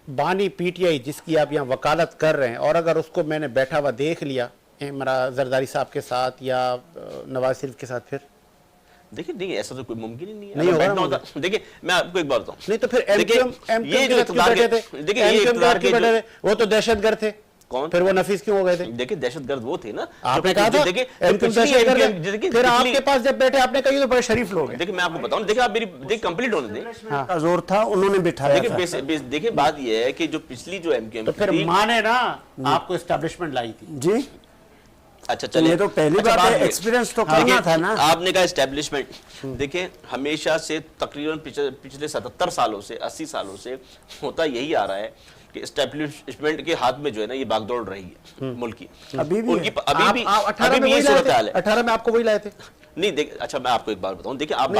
Speaker 1: بانی پی ٹی آئی جس کی آپ یہاں وکالت کر رہے ہیں, اور اگر اس کو میں نے بیٹھا ہوا دیکھ لیا زرداری صاحب کے ساتھ یا نواز شریف کے ساتھ, پھر
Speaker 6: دیکھیں نہیں, ایسا تو کوئی ممکن ہی نہیں
Speaker 1: نہیں
Speaker 6: ہے.
Speaker 1: ہوگا.
Speaker 6: دیکھیں میں آپ کو ایک بات بتاؤں,
Speaker 1: نہیں تو پھر ایم کیو ایم کیوں بیٹھے تھے, وہ تو دہشت گرد تھے.
Speaker 6: کون؟
Speaker 1: پھر وہ نفیس کیوں ہو گئے تھے؟
Speaker 6: دیکھیں دہشت گرد وہ تھے نا,
Speaker 1: آپ نے کہا تھا پھر آپ کے پاس جب بیٹھے آپ نے کہا یہ تو بڑے شریف لوگ ہیں.
Speaker 6: دیکھیں میں آپ کو بتاؤں, دیکھیں آپ میری کمپلیٹ ہونے دیں.
Speaker 4: کا زور تھا, انہوں نے بٹھایا تھا.
Speaker 6: دیکھیں بات یہ ہے کہ جو پچھلی جو ایم کیو
Speaker 1: تو پھر ماں نے نا آپ کو اسٹیبلشمنٹ لائی تھی.
Speaker 4: جی
Speaker 6: اچھا چلیں,
Speaker 4: یہ تو پہلی بات ہے, ایکسپیرینس تو کرنا تھا نا.
Speaker 6: آپ نے کہا اسٹیبلشمنٹ, دیکھیں ہمیشہ سے تقریباً پچھلے 77 سالوں سے 80 سالوں سے ہوتا یہی آ رہا ہے کہ اسٹیبلشمنٹ کے ہاتھ میں جو ہے نا یہ باغ دوڑ رہی ہے ملک کی.
Speaker 4: ابھی بھی
Speaker 6: یہ صورتحال ہے.
Speaker 1: 18 میں آپ کو وہی لائے تھے.
Speaker 6: نہیں دیکھ, اچھا میں آپ کو ایک بات بتاؤں, دیکھیں آپ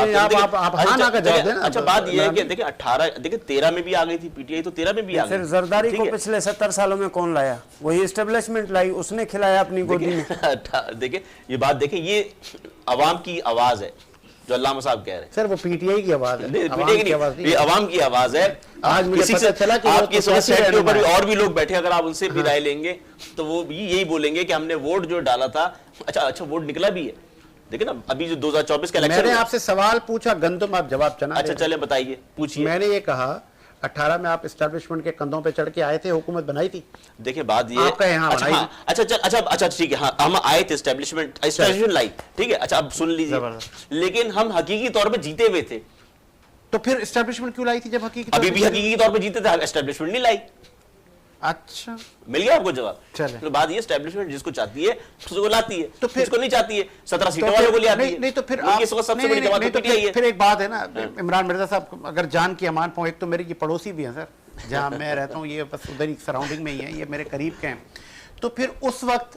Speaker 6: اچھا بات یہ ہے کہ دیکھیں 13 میں بھی آ گئی تھی پی ٹی آئی, تو 13 میں بھی آ گئی.
Speaker 4: پھر زرداری کو پچھلے 70 سالوں میں کون لایا؟ وہی اسٹیبلشمنٹ لائی, اس نے کھلایا اپنی گودی میں.
Speaker 6: دیکھیں یہ بات, دیکھیں یہ عوام کی آواز ہے جو علامہ صاحب کہہ رہے ہیں.
Speaker 1: سر وہ پی ٹی آئی کی آواز ہے,
Speaker 6: یہ عوام کی آواز ہے.
Speaker 1: آج مجھے پتہ چلا کہ
Speaker 6: آپ کے سیٹ کے اوپر اور بھی لوگ بیٹھے, اگر آپ ان سے بھی رائے لیں گے تو وہ بھی یہی بولیں گے کہ ہم نے ووٹ جو ڈالا تھا, اچھا ووٹ نکلا بھی ہے. دیکھیں نا ابھی جو 2024 کا الیکشن,
Speaker 1: میں نے آپ سے سوال پوچھا گندم, آپ جواب چنا.
Speaker 6: اچھا چلیں بتائیے, پوچھیے.
Speaker 1: میں نے یہ کہا 18 میں آپ اسٹیبلشمنٹ کے کندھوں پہ چڑھ کے آئے تھے, حکومت بنائی تھی.
Speaker 6: دیکھیں بات یہ, اچھا ٹھیک ہے, ہم آئے تھے اسٹیبلشمنٹ لائی, ٹھیک ہے. اچھا اب سن لیجیے, لیکن ہم حقیقی طور پہ جیتے ہوئے تھے.
Speaker 1: تو پھر اسٹیبلشمنٹ کیوں لائی تھی جب حقیقی
Speaker 6: ابھی بھی حقیقی طور پہ جیتے تھے, اسٹیبلشمنٹ نہیں لائی.
Speaker 1: اچھا
Speaker 6: مل گیا آپ کو جواب.
Speaker 1: چلیں,
Speaker 6: تو بات یہ اسٹیبلشمنٹ جس کو چاہتی ہے اس کو لاتی ہے,
Speaker 1: تو
Speaker 6: جس کو نہیں چاہتی ہے 17 سیٹوں والوں کو لے آتی ہے.
Speaker 1: نہیں تو پھر آپ
Speaker 6: سب سے بڑی جماعت پی ٹی آئی ہے.
Speaker 1: پھر ایک بات ہے نا عمران مرزا صاحب, اگر جان کی امان پاؤں, ایک تو میری یہ پڑوسی بھی ہیں سر, جہاں میں رہتا ہوں, یہ بس ادھر ہی سراؤنڈنگ میں ہی ہیں, یہ میرے قریب کے ہیں. تو پھر اس وقت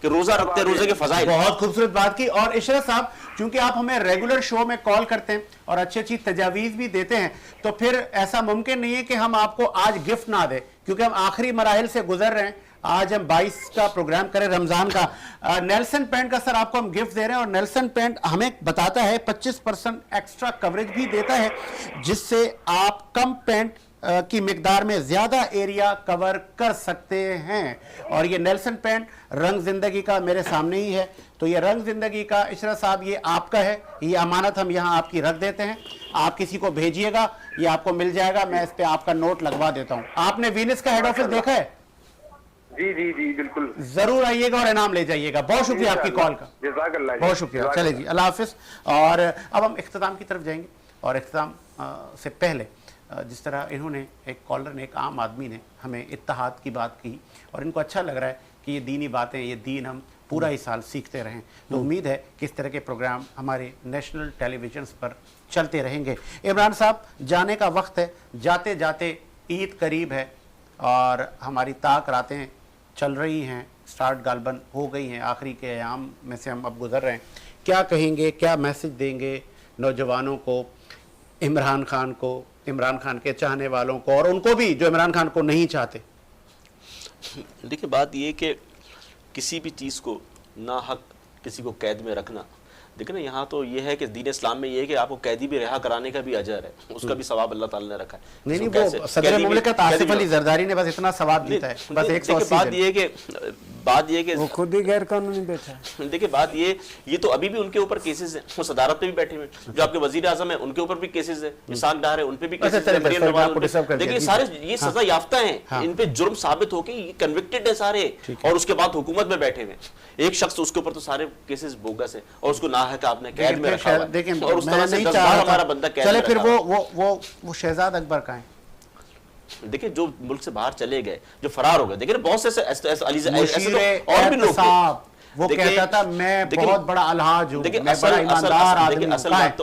Speaker 6: کہ روزہ رکھتے روزے کے فضائل.
Speaker 1: بہت خوبصورت بات کی. اور عشرت صاحب چونکہ آپ ہمیں ریگولر شو میں کال کرتے ہیں اور اچھی اچھی تجاویز بھی دیتے ہیں تو پھر ایسا ممکن نہیں ہے کہ ہم آپ کو آج گفٹ نہ دیں کیونکہ ہم آخری مراحل سے گزر رہے ہیں. آج ہم 22 کا پروگرام کریں رمضان کا. نیلسن پینٹ کا سر آپ کو ہم گفٹ دے رہے ہیں اور نیلسن پینٹ ہمیں بتاتا ہے 25% ایکسٹرا کوریج بھی دیتا ہے جس سے آپ کم پینٹ کی مقدار میں زیادہ ایریا کور کر سکتے ہیں. اور یہ نیلسن پینٹ رنگ زندگی کا میرے سامنے ہی ہے تو یہ رنگ زندگی کا عشرت صاحب یہ آپ کا ہے, یہ امانت ہم یہاں آپ کی رکھ دیتے ہیں. آپ کسی کو بھیجیے گا یہ آپ کو مل جائے گا, میں اس پہ آپ کا نوٹ لگوا دیتا ہوں. آپ نے وینس کا ہیڈ آفس دیکھا ہے؟
Speaker 7: جی جی جی بالکل,
Speaker 1: ضرور آئیے گا اور انعام لے جائیے گا. بہت شکریہ آپ کی کال کا,
Speaker 7: جزاک اللہ,
Speaker 1: بہت شکریہ. چلے جی اللہ حافظ. اور اب ہم اختتام کی طرف جائیں گے اور اختتام سے پہلے جس طرح انہوں نے ایک کالر نے ایک عام آدمی نے ہمیں اتحاد کی بات کی اور ان کو اچھا لگ رہا ہے کہ یہ دینی باتیں یہ دین ہم پورا ہی سال سیکھتے رہیں تو امید ہے کہ اس طرح کے پروگرام ہمارے نیشنل ٹیلی ویژنز پر چلتے رہیں گے. عمران صاحب جانے کا وقت ہے, جاتے جاتے عید قریب ہے اور ہماری طاق راتیں چل رہی ہیں, سٹارٹ غالباً ہو گئی ہیں, آخری کے ایام میں سے ہم اب گزر رہے ہیں. کیا کہیں گے, کیا میسج دیں گے نوجوانوں کو, عمران خان کو, عمران خان کے چاہنے والوں کو اور ان کو بھی جو عمران خان کو نہیں چاہتے؟
Speaker 6: دیکھیں بات یہ کہ کسی بھی چیز کو ناحق کسی کو قید میں رکھنا, دیکھیں نا یہاں تو یہ ہے کہ دین اسلام میں یہ ہے کہ آپ کو قیدی بھی رہا کرانے کا بھی اجر ہے, اس کا بھی ثواب اللہ تعالیٰ نے رکھا ہے.
Speaker 1: نہیں وہ صدر مملکت آصف علی زرداری نے بس اتنا ثواب دیتا ہے, بس 180.
Speaker 6: بات یہ کہ
Speaker 4: وہ خود ہی غیر قانونی بیٹھا ہے.
Speaker 6: دیکھیں بات یہ تو ابھی بھی ان کے اوپر کیسز ہیں, وہ صدارت پہ بھی بیٹھے ہوئے, جو آپ کے وزیر اعظم ہیں ان کے اوپر بھی کیسز ہیں, اسحاق ڈار ہے ان پہ بھی کیسز ہیں. دیکھیں سارے یہ سزا یافتہ ہیں, ان پہ جرم ثابت ہو کے یہ کنوکٹڈ ہیں سارے, اور اس کے بعد حکومت میں بیٹھے ہوئے. ایک شخص اس کے اوپر تو سارے کیسز بوگس ہیں اور اس کو ناحق آپ نے قید میں رکھا ہوا ہے اور اس طرح سے 10 بار ہمارا بندہ قید میں رکھا ہوا ہے.
Speaker 1: وہ شہزاد اکبر کا ہے
Speaker 6: دیکھیں جو ملک سے باہر چلے گئے, جو فرار ہو گئے, دیکھیں بہت سے اور بھی لوگ
Speaker 1: وہ کہتا تھا میں بہت بڑا الحاج ہوں, میں بڑا ایماندار آدمی ہوں.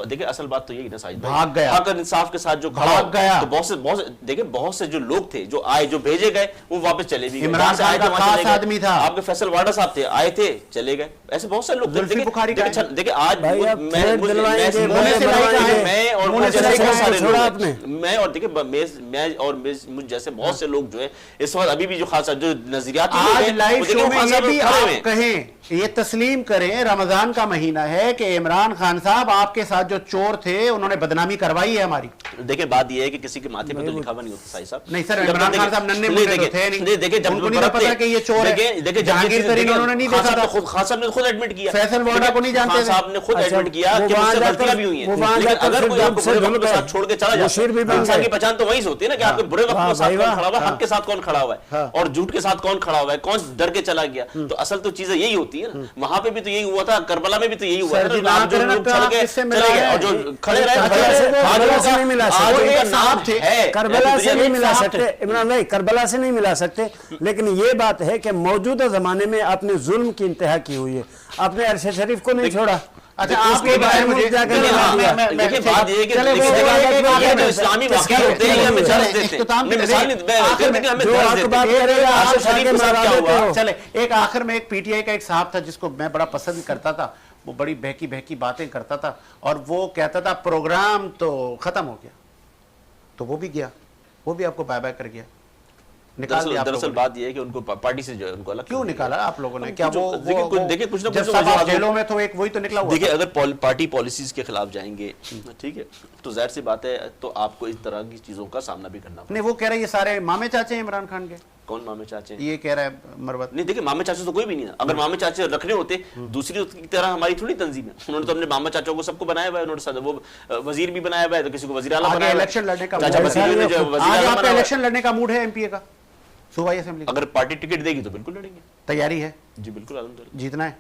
Speaker 6: دیکھیں اصل بات تو یہی نا ساجد
Speaker 1: بھاگ گیا,
Speaker 6: حق اور انصاف کے ساتھ جو کھڑا گیا تو بہت سے جو لوگ تھے جو آئے جو بھیجے گئے وہ واپس چلے بھی گئے.
Speaker 1: عمران خان کا خاص آدمی تھا,
Speaker 6: آپ کے فیصل وارڈا صاحب تھے, آئے تھے چلے گئے, ایسے بہت سے لوگ تھے. دیکھیں آج میں اور دیکھیں میں اور مجھ جیسے بہت سے لوگ جو ہے اس وقت ابھی بھی جو خاصا جو نظریاتی
Speaker 1: کہیں یہ تسلیم کریں رمضان کا مہینہ ہے کہ عمران خان صاحب آپ کے ساتھ جو چور تھے انہوں نے بدنامی کروائی ہے ہماری.
Speaker 6: دیکھیں بات یہ ہے کہ کسی کے ماتھے پہ تو لکھا ہوا نہیں ہوتا صاحب صاحب.
Speaker 1: نہیں سر, عمران خان صاحب ننھے منھے تو تھے نہیں, دیکھیں جب ان کو نہیں پتا کہ یہ چور ہے. جہانگیر ترین انہوں نے نہیں دیکھا تھا,
Speaker 6: خان صاحب نے خود ایڈمٹ کیا,
Speaker 1: فیصل وارڈا کو نہیں جانتے تھے,
Speaker 6: صاحب نے خود ایڈمٹ کیا کہ مجھ سے غلطیاں بھی ہوئی ہیں. لیکن اگر کوئی آپ کو برے وقت کے ساتھ چھوڑ کے چلا جاتا ہے, انسان کی پہچان تو وہی سے ہوتی ہے نا کہ آپ کے برے وقت کے ساتھ کون کھڑا ہوا ہے, حق کے ساتھ کون کھڑا ہوا ہے اور جھوٹ کے ساتھ کون کھڑا ہوا ہے, کون ڈر کے چلا گیا. تو اصل تو چیزیں یہی ہوتی ہے نا, وہاں پہ بھی تو یہی ہوا تھا, کربلا میں بھی تو یہی ہوا ہے نا. آپ جو لوگ چل گئے اور جو کھڑے رہے
Speaker 4: کربلا سے نہیں ملا سکتے, کربلا سے نہیں ملا سکتے عمران بھائی, کربلا سے نہیں ملا سکتے. لیکن یہ بات ہے کہ موجودہ زمانے میں آپ نے ظلم کی انتہا کی ہوئی ہے, آپ نے عرش شریف کو نہیں چھوڑا.
Speaker 1: اچھا آپ کے بارے میں
Speaker 6: دیکھیں بات یہ ہے کہ جو اسلامی واقعہ ہوتے ہیں ہمیں درس دیتے ہیں.
Speaker 1: چلے ایک آخر میں ایک پی ٹی آئی کا ایک صاحب تھا جس کو میں بڑا پسند کرتا تھا, وہ بڑی بہکی باتیں کرتا تھا اور وہ کہتا تھا پروگرام تو ختم ہو گیا, تو وہ بھی گیا, وہ بھی آپ کو بائے بائے کر گیا.
Speaker 6: دراصل بات یہ ہے کہ ان کو پارٹی سے جو ہے ان کو الگ
Speaker 1: کیوں نکالا آپ لوگوں نے؟ کیا وہ
Speaker 6: دیکھیں کچھ نہ
Speaker 1: جب سب آپ جیلوں میں تو ایک وہی تو نکلا ہوا.
Speaker 6: دیکھیں اگر پارٹی پالیسیز کے خلاف جائیں گے ٹھیک ہے تو ظاہر سی بات ہے تو آپ کو اس طرح کی چیزوں کا سامنا بھی کرنا پڑے.
Speaker 1: نہیں وہ کہہ رہے ہیں یہ سارے مامے چاچے ہیں عمران خان کے.
Speaker 6: کون مامے چاچے ہیں؟
Speaker 1: یہ کہہ رہا ہے مروت.
Speaker 6: نہیں دیکھیں مامے چاچے تو کوئی بھی نہیں ہے, اگر مامے چاچے رکھنے ہوتے دوسری کی طرح ہماری تھوڑی تنظیم ہے, انہوں نے تو اپنے مامے چاچوں کو سب کو بنایا ہوا ہے, انہوں نے وہ وزیر بھی بنایا ہوا ہے, تو کسی کو وزیر اعلیٰ بنایا ہوا ہے.
Speaker 1: الیکشن لڑنے کا
Speaker 6: چاچا
Speaker 1: الیکشن لڑنے کا موڈ ہے ایم پی اے کا صوبائی اسمبلی.
Speaker 6: اگر پارٹی ٹکٹ دے گی تو بالکل لڑیں گے.
Speaker 1: تیاری ہے؟
Speaker 6: جی بالکل الحمدللہ
Speaker 1: جیتنا ہے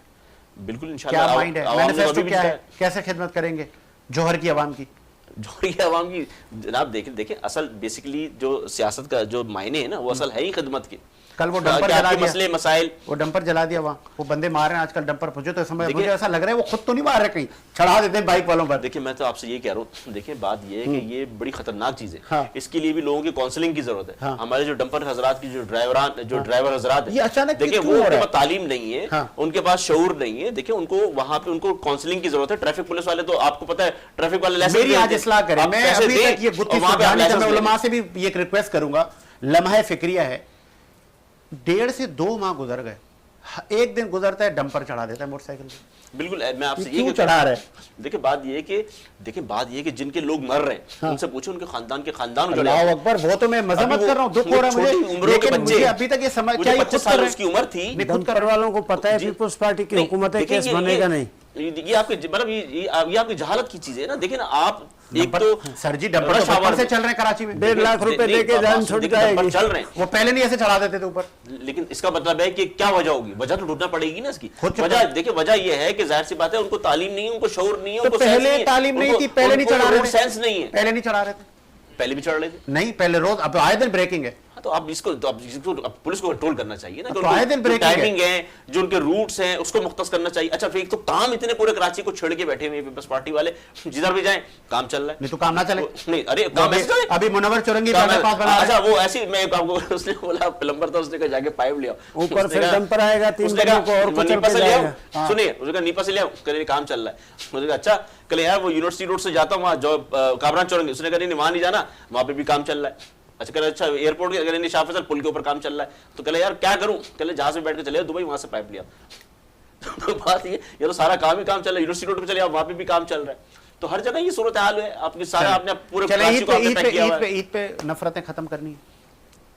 Speaker 6: بالکل انشاءاللہ.
Speaker 1: کیا مائنڈ ہے, مینیفیسٹو کیا ہے, کیسے خدمت کریں گے جوہر کی عوام کی؟
Speaker 6: جوہر کی عوام کی جناب دیکھیں اصل بیسیکلی جو سیاست کا جو معنی ہے نا وہ اصل ہے ہی خدمت کی.
Speaker 1: کل وہ ڈمپر
Speaker 6: کیا
Speaker 1: جلا
Speaker 6: آپ کے
Speaker 1: دیا،
Speaker 6: مسئلے مسائل.
Speaker 1: وہ ڈمپر جلا دیا وہاں، وہ بندے مار رہے ہیں آج کل ڈمپر پہ، تو سمجھ مجھے ایسا لگ رہا ہے وہ خود تو نہیں مار رہے، کہیں چڑھا دیتے ہیں بائک والوں پر.
Speaker 6: دیکھیں میں تو آپ سے یہ کہہ رہا ہوں، دیکھیں بات یہ ہے کہ یہ بڑی خطرناک چیز ہے، اس کے لیے بھی لوگوں کی کاؤنسلنگ کی ضرورت ہے. ہمارے جو ڈمپر حضرات کی جو ڈرائیور حضرات ہیں، دیکھیں وہ ان کے پاس تعلیم نہیں ہے، ان کے پاس شعور نہیں ہے. دیکھیں ان کو وہاں پہ ان کو کاؤنسلنگ کی ضرورت ہے. ٹریفک پولیس والے تو آپ کو پتہ ہے ٹریفک والے لائسنس
Speaker 1: میری آج اصلاح کریں، میں ابھی تک یہ گتی سمجھانے کا میں علماء سے بھی یہ ایک ریکویسٹ کروں گا، لمحہ فکریہ ہے. 1.5 سے 2 ماہ گزر گئے، ایک دن گزرتا ہے ڈمپر چڑھا دیتا ہے موٹر سائیکل پہ.
Speaker 6: بالکل میں آپ سے
Speaker 1: کیوں چڑھا رہے؟
Speaker 6: دیکھیں بات یہ ہے کہ جن کے لوگ مر رہے ہیں ان سے پوچھو ان کے خاندان
Speaker 1: اللہ اکبر، وہ تو میں مذمت کر رہا ہوں، دکھ ہو رہا ہے مجھے، لیکن مجھے ابھی تک یہ سمجھ کیا یہ
Speaker 6: 25 سال اس کی عمر تھی.
Speaker 4: ڈمپر والوں کو پتہ ہے پیپلز پارٹی کی حکومت ہے، کیس بنے گا نہیں.
Speaker 6: یہ آپ کے مطلب یہ آپ کی جہالت کی چیز ہے نا. دیکھیں نا آپ ایک تو
Speaker 1: سر جی ڈمپر سے چل رہے ہیں کراچی میں،
Speaker 4: 1.5 لاکھ روپے دے کے جان چھوڑ جائے گی.
Speaker 6: چل رہے ہیں
Speaker 1: وہ پہلے نہیں ایسے چڑھا دیتے تھے اوپر.
Speaker 6: لیکن اس کا مطلب ہے کہ کیا وجہ ہوگی؟ وجہ تو ڈھونڈنا پڑے گی نا اس کی. وجہ دیکھیں وجہ یہ ہے کہ ظاہر سی بات ہے ان کو تعلیم نہیں ہے، ان کو شعور نہیں ہے.
Speaker 1: تو پہلے تعلیم نہیں تھی، پہلے نہیں چڑھا رہے تھے،
Speaker 6: سینس نہیں ہے،
Speaker 1: پہلے نہیں چڑھا رہے تھے،
Speaker 6: پہلے بھی چڑھ رہے تھے
Speaker 1: نہیں پہلے روز. اب آئے دن بریکنگ ہے،
Speaker 6: تو اب اس کو پولیس کو کنٹرول کرنا چاہیے نا.
Speaker 1: تو آئے دن بریکنگ
Speaker 6: ٹائمنگ ہے، جو ان کے روٹس ہیں اس کو مختص کرنا چاہیے. اچھا پھر ایک تو کام اتنے پورے کراچی کو چھوڑ کے بیٹھے ہوئے پیپلز پارٹی والے، جدھر بھی جائیں کام چل رہا ہے.
Speaker 1: نہیں تو کام نہ چلے.
Speaker 6: نہیں ارے کام ایسے چلے.
Speaker 1: ابھی منور چورنگی پاس بنا.
Speaker 6: اچھا وہ ایسی میں آپ کو اس نے بولا پلمبر تھا، اس نے کہا جا کے پائپ لیا
Speaker 4: اوپر پھر ڈمپر آئے گا 3 بجے کو اور کچھ
Speaker 6: نیپا سے لے آؤ. سنیے اس نے کہا نیپا سے لے آؤ، کہ کام چل رہا ہے. مجھے کہا اچھا کہ یار وہ یونیورسٹی روڈ سے جاتا ہوں وہاں جو کامران چورنگی، اس نے کہا نہیں وہاں نہیں جانا، وہاں پہ بھی کام چل رہا ہے. اچھا کہ اچھا ایئرپورٹ کے اگر شاہ فیصل پل کے اوپر کام چل رہا ہے. تو کہ یار کیا کروں؟ کہ جہاز میں بیٹھ کے چلے دبئی، وہاں سے پائپ لیا. تو بات یہ تو سارا کام ہی کام چل رہا ہے. یونیورسٹی روڈ پہ چلے وہاں پہ بھی کام چل رہا ہے. تو ہر جگہ یہ صورتحال ہے. آپ کے سارا آپ نے پورے
Speaker 1: عید پہ نفرتیں ختم کرنی ہے.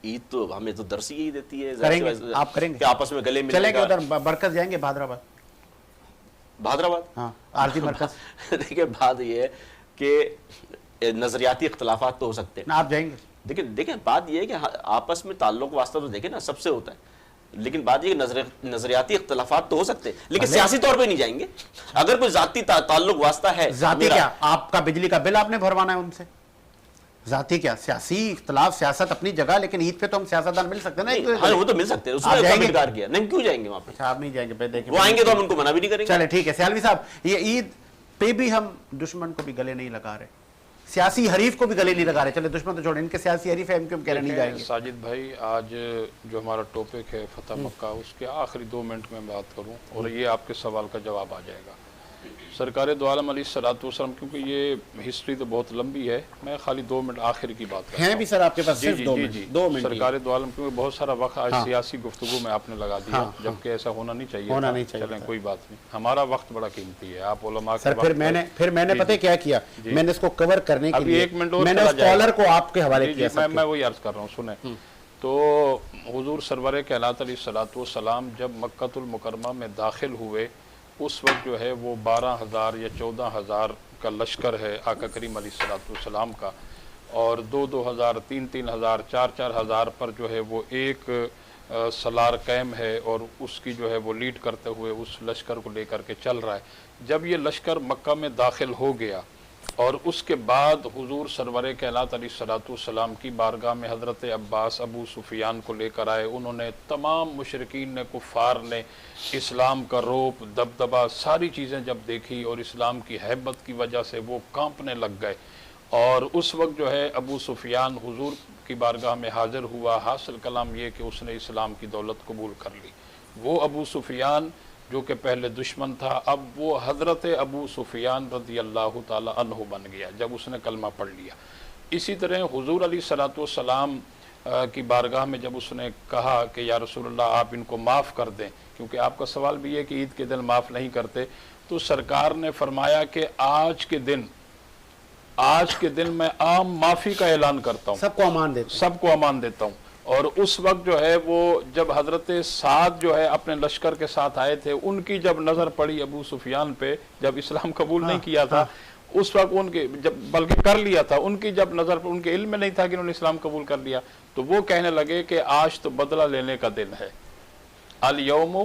Speaker 6: عید تو ہمیں تو درس یہی دیتی ہے،
Speaker 1: کریں گے آپ کریں گے
Speaker 6: آپس میں گلے
Speaker 1: چلیں گے. ادھر برکت جائیں گے بہادرآباد،
Speaker 6: ہاں
Speaker 1: عارضی مرکز.
Speaker 6: دیکھیں بات یہ ہے کہ نظریاتی اختلافات تو ہو سکتے ہیں.
Speaker 1: آپ جائیں گے؟
Speaker 6: دیکھیں بات یہ ہے کہ آپس میں تعلق واسطہ تو دیکھیں نا سب سے ہوتا ہے، لیکن بات یہ کہ نظریاتی اختلافات تو ہو سکتے ہیں لیکن سیاسی طور پہ نہیں جائیں گے. اگر کوئی ذاتی تعلق واسطہ ہے،
Speaker 1: ذاتی کیا آپ کا بجلی کا بل آپ نے بھروانا ہے ان سے، ذاتی کیا سیاسی اختلاف سیاست اپنی جگہ، لیکن عید پہ تو ہم سیاستدان مل سکتے ہیں نا.
Speaker 6: وہ تو مل سکتے ہیں، اس میں انکار کیا نہیں، کیوں جائیں گے وہاں پہ؟
Speaker 1: آپ نہیں جائیں گے، دیکھیں
Speaker 6: وہ آئیں گے تو ہم ان کو منع بھی نہیں کریں گے.
Speaker 1: چلے ٹھیک ہے. سیالوی صاحب یہ عید پہ بھی ہم دشمن کو بھی گلے نہیں لگا رہے، سیاسی حریف کو بھی گلے نہیں لگا رہے. چلے دشمن تو چھوڑیں، ان کے سیاسی حریف ہیں ان کے ہم کہنے نہیں جائیں گے.
Speaker 3: ساجد بھائی آج جو ہمارا ٹاپک ہے فتح مکہ، اس کے آخری 2 منٹ میں بات کروں اور یہ آپ کے سوال کا جواب آ جائے گا. سرکار دو عالم علیہ الصلوۃ والسلام، کیونکہ یہ ہسٹری تو بہت لمبی ہے، میں خالی 2 منٹ آخر کی بات کرتا ہوں.
Speaker 1: ہیں بھی سر آپ کے پاس صرف 2 منٹ.
Speaker 3: سرکار دو عالم، کیونکہ بہت سارا وقت آج سیاسی گفتگو میں آپ نے لگا دیا، جبکہ ایسا ہونا نہیں چاہیے. چلیں کوئی بات نہیں، ہمارا وقت بڑا قیمتی ہے. آپ علماء کے
Speaker 1: سر پھر میں نے پتہ کیا کیا، میں نے اس کو کور کرنے کے لیے میں نے اسکالر کو آپ کے حوالے کیا.
Speaker 3: میں وہی عرض کر رہا ہوں، سنیں. تو حضور سرور کائنات علیہ الصلوۃ والسلام جب مکۃ المکرمہ میں داخل ہوئے، اس وقت جو ہے وہ 12,000 یا 14,000 کا لشکر ہے آقا کریم علیہ الصلوۃ والسلام کا، اور 2,000 3,000 4,000 پر جو ہے وہ ایک سالار قائم ہے اور اس کی جو ہے وہ لیڈ کرتے ہوئے اس لشکر کو لے کر کے چل رہا ہے. جب یہ لشکر مکہ میں داخل ہو گیا اور اس کے بعد حضور سرور کائنات علیہ الصلوۃ والسلام کی بارگاہ میں حضرت عباس ابو سفیان کو لے کر آئے. انہوں نے تمام مشرکین نے، کفار نے اسلام کا روپ دبدبا ساری چیزیں جب دیکھی اور اسلام کی ہیبت کی وجہ سے وہ کانپنے لگ گئے. اور اس وقت جو ہے ابو سفیان حضور کی بارگاہ میں حاضر ہوا. حاصل کلام یہ کہ اس نے اسلام کی دولت قبول کر لی. وہ ابو سفیان جو کہ پہلے دشمن تھا، اب وہ حضرت ابو سفیان رضی اللہ تعالی عنہ بن گیا جب اس نے کلمہ پڑھ لیا. اسی طرح حضور علیہ الصلوۃ والسلام کی بارگاہ میں جب اس نے کہا کہ یا رسول اللہ آپ ان کو معاف کر دیں، کیونکہ آپ کا سوال بھی ہے کہ عید کے دن معاف نہیں کرتے، تو سرکار نے فرمایا کہ آج کے دن میں عام معافی کا اعلان کرتا ہوں،
Speaker 1: سب کو امان دیتا ہوں.
Speaker 3: اور اس وقت جو ہے وہ جب حضرت سعد جو ہے اپنے لشکر کے ساتھ آئے تھے، ان کی جب نظر پڑی ابو سفیان پہ، جب اسلام قبول نہیں کیا تھا اس وقت ان کے جب بلکہ کر لیا تھا، ان کی جب نظر پر، ان کے علم میں نہیں تھا کہ انہوں نے اسلام قبول کر لیا، تو وہ کہنے لگے کہ آج تو بدلہ لینے کا دن ہے. الیوم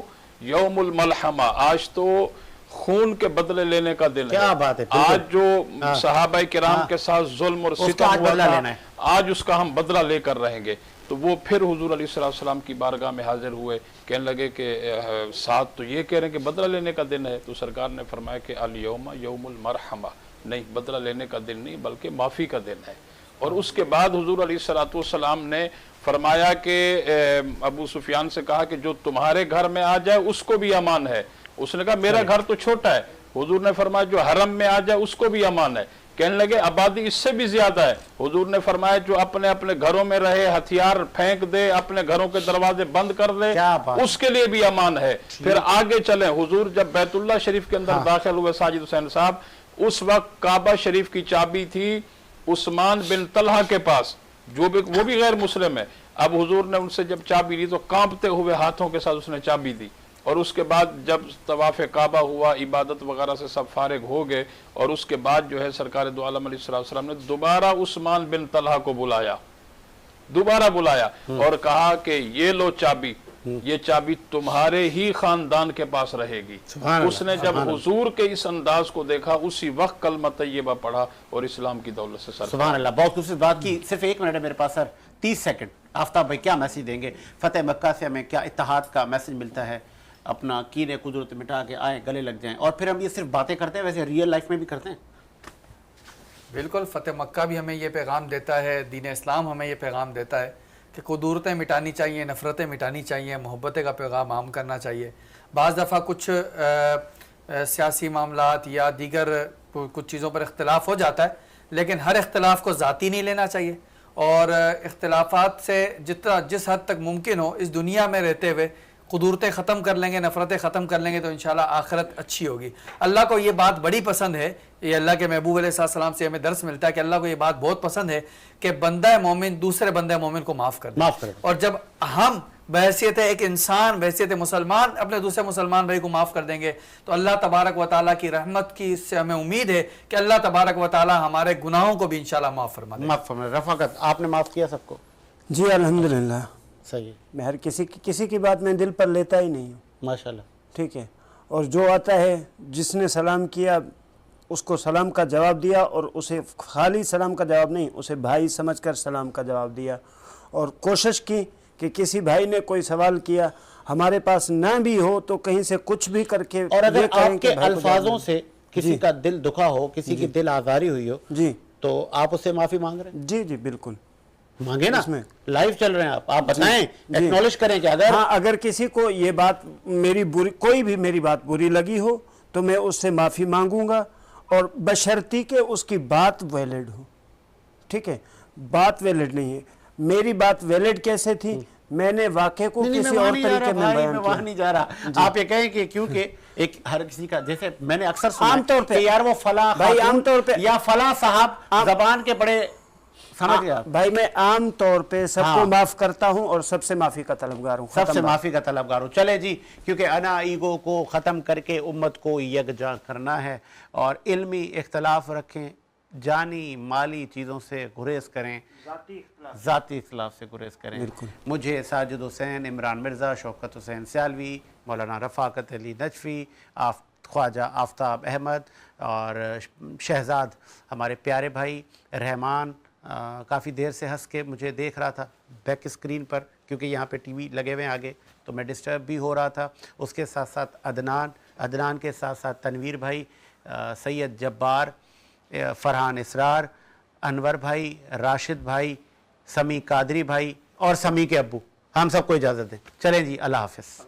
Speaker 3: یوم الملحمہ، آج تو خون کے بدلے لینے کا دن ہے.
Speaker 1: کیا بات ہے.
Speaker 3: آج جو صحابہ کرام کے ساتھ ظلم اور ستم ہوا تھا، آج اس کا ہم بدلہ لے کر رہیں گے. تو وہ پھر حضور علیہ السلام کی بارگاہ میں حاضر ہوئے، کہنے لگے کہ ساتھ تو یہ کہہ رہے ہیں کہ بدلہ لینے کا دن ہے، تو سرکار نے فرمایا کہ الیوم یوم المرحمہ، نہیں بدلہ لینے کا دن نہیں بلکہ معافی کا دن ہے۔ اور اس کے بعد حضور علیہ السلام نے فرمایا کہ ابو سفیان سے کہا کہ جو تمہارے گھر میں آ جائے اس کو بھی امان ہے۔ اس نے کہا میرا گھر تو چھوٹا ہے۔ حضور نے فرمایا جو حرم میں آ جائے اس کو بھی امان ہے۔ کہنے لگے آبادی اس سے بھی زیادہ ہے۔ حضور نے فرمایا جو اپنے اپنے گھروں میں رہے، ہتھیار پھینک دے، اپنے گھروں کے دروازے بند کر دے، اس کے لیے بھی امان ہے۔ پھر آگے چلیں، حضور جب بیت اللہ شریف کے اندر داخل ہوئے ساجد حسین صاحب، اس وقت کعبہ شریف کی چابی تھی عثمان بن طلحہ کے پاس، وہ بھی غیر مسلم ہے۔ اب حضور نے ان سے جب چابی لی تو کانپتے ہوئے ہاتھوں کے ساتھ اس نے چابی دی، اور اس کے بعد جب طواف کعبہ ہوا، عبادت وغیرہ سے سب فارغ ہو گئے، اور اس کے بعد جو ہے سرکار دو عالم علیہ السلام نے دوبارہ عثمان بن طلحہ کو بلایا، دوبارہ بلایا اور کہا کہ یہ لو چابی، یہ چابی تمہارے ہی خاندان کے پاس رہے گی۔ اس نے جب حضور کے اس انداز کو دیکھا اسی وقت کلمہ طیبہ پڑھا اور اسلام کی دولت سے سر۔
Speaker 1: سبحان اللہ، بہت خوبصورت بات کی۔ صرف 1 منٹ ہے میرے پاس سر، 30 سیکنڈ۔ آفتاب بھائی کیا میسیج دیں گے؟ فتح مکہ سے ہمیں کیا اتحاد کا میسیج ملتا ہے؟ اپنا کینے قدرت مٹا کے آئیں، گلے لگ جائیں، اور پھر ہم یہ صرف باتیں کرتے ہیں، ویسے ریئل لائف میں بھی کرتے ہیں؟
Speaker 5: بالکل، فتح مکہ بھی ہمیں یہ پیغام دیتا ہے، دین اسلام ہمیں یہ پیغام دیتا ہے کہ قدورتیں مٹانی چاہیے، نفرتیں مٹانی چاہیے، محبت کا پیغام عام کرنا چاہیے۔ بعض دفعہ کچھ سیاسی معاملات یا دیگر کچھ چیزوں پر اختلاف ہو جاتا ہے، لیکن ہر اختلاف کو ذاتی نہیں لینا چاہیے، اور اختلافات سے جس حد تک ممکن ہو اس دنیا میں رہتے ہوئے قدورتیں ختم کر لیں گے، نفرتیں ختم کر لیں گے، تو انشاءاللہ آخرت اچھی ہوگی۔ اللہ کو یہ بات بڑی پسند ہے، یہ اللہ کے محبوب علیہ السلام سے ہمیں درس ملتا ہے کہ اللہ کو یہ بات بہت پسند ہے کہ بندہ مومن دوسرے بندہ مومن کو معاف کر دے، اور جب ہم بحیثیت ایک انسان، بحیثیت مسلمان اپنے دوسرے مسلمان بھائی کو معاف کر دیں گے تو اللہ تبارک و تعالیٰ کی رحمت کی سے ہمیں امید ہے کہ اللہ تبارک و تعالیٰ ہمارے گناہوں کو بھی انشاءاللہ معاف فرما دے۔
Speaker 1: معاف فرما۔ رفاقت، آپ نے معاف کیا سب کو؟
Speaker 4: جی الحمدللہ،
Speaker 1: صحیح،
Speaker 4: میں ہر کسی کی بات میں دل پر لیتا ہی نہیں ہوں،
Speaker 1: ماشاءاللہ،
Speaker 4: ٹھیک ہے، اور جو آتا ہے جس نے سلام کیا اس کو سلام کا جواب دیا، اور اسے خالی سلام کا جواب نہیں، اسے بھائی سمجھ کر سلام کا جواب دیا، اور کوشش کی کہ کسی بھائی نے کوئی سوال کیا ہمارے پاس نہ بھی ہو تو کہیں سے کچھ بھی کر کے،
Speaker 1: اور اگر
Speaker 4: یہ کریں
Speaker 1: آپ
Speaker 4: کہ
Speaker 1: کے
Speaker 4: بھائی کو
Speaker 1: الفاظوں
Speaker 4: جواب
Speaker 1: سے کسی کا دل دکھا ہو، کسی کی دل آزاری ہوئی ہو،
Speaker 4: جی
Speaker 1: تو آپ اس سے معافی مانگ رہے ہیں؟
Speaker 4: جی جی بالکل
Speaker 1: مانگے نا،
Speaker 4: اس میں
Speaker 1: لائیو چل رہے ہیں آپ بتائیں، ایکنالج کریں کہ اگر
Speaker 4: ہاں اگر کسی کو یہ بات میری بری، کوئی بھی میری بات بری لگی ہو تو میں اس سے معافی مانگوں گا، اور بشرطی کہ اس کی بات ویلڈ ہو، ٹھیک ہے، بات ویلڈ نہیں ہے۔ میری بات ویلڈ کیسے تھی؟ میں نے واقعے کو کسی اور طریقے میں بیان
Speaker 1: میں وہاں
Speaker 4: کیا۔
Speaker 1: نہیں جا رہا، آپ یہ کہیں کہ کیونکہ ایک ہر کسی کا، جیسے میں نے اکثر سنا
Speaker 4: عام طور پہ
Speaker 1: کہ یار وہ فلاں
Speaker 4: بھائی، عام طور پہ
Speaker 1: یا فلاں صاحب زبان کے بڑے، سمجھ گیا
Speaker 4: بھائی، میں عام طور پہ سب کو معاف کرتا ہوں اور سب سے معافی کا طلبگار ہوں،
Speaker 1: سب سے معافی کا طلبگار ہوں۔ چلے جی، کیونکہ انا ایگو کو ختم کر کے امت کو یکجا کرنا ہے، اور علمی اختلاف رکھیں، جانی مالی چیزوں سے گریز کریں، ذاتی اختلاف سے گریز کریں۔ مجھے ساجد حسین، عمران مرزا، شوکت حسین سیالوی، مولانا رفاقت علی نجفی، خواجہ آفتاب احمد اور شہزاد ہمارے پیارے بھائی، رحمان کافی دیر سے ہنس کے مجھے دیکھ رہا تھا بیک اسکرین پر، کیونکہ یہاں پہ ٹی وی لگے ہوئے ہیں آگے، تو میں ڈسٹرب بھی ہو رہا تھا۔ اس کے ساتھ ساتھ عدنان کے ساتھ ساتھ تنویر بھائی، سید جبار، فرحان اسرار، انور بھائی، راشد بھائی، سمی قادری بھائی اور سمی کے ابو، ہم سب کو اجازت دیں۔ چلیں جی، اللہ حافظ۔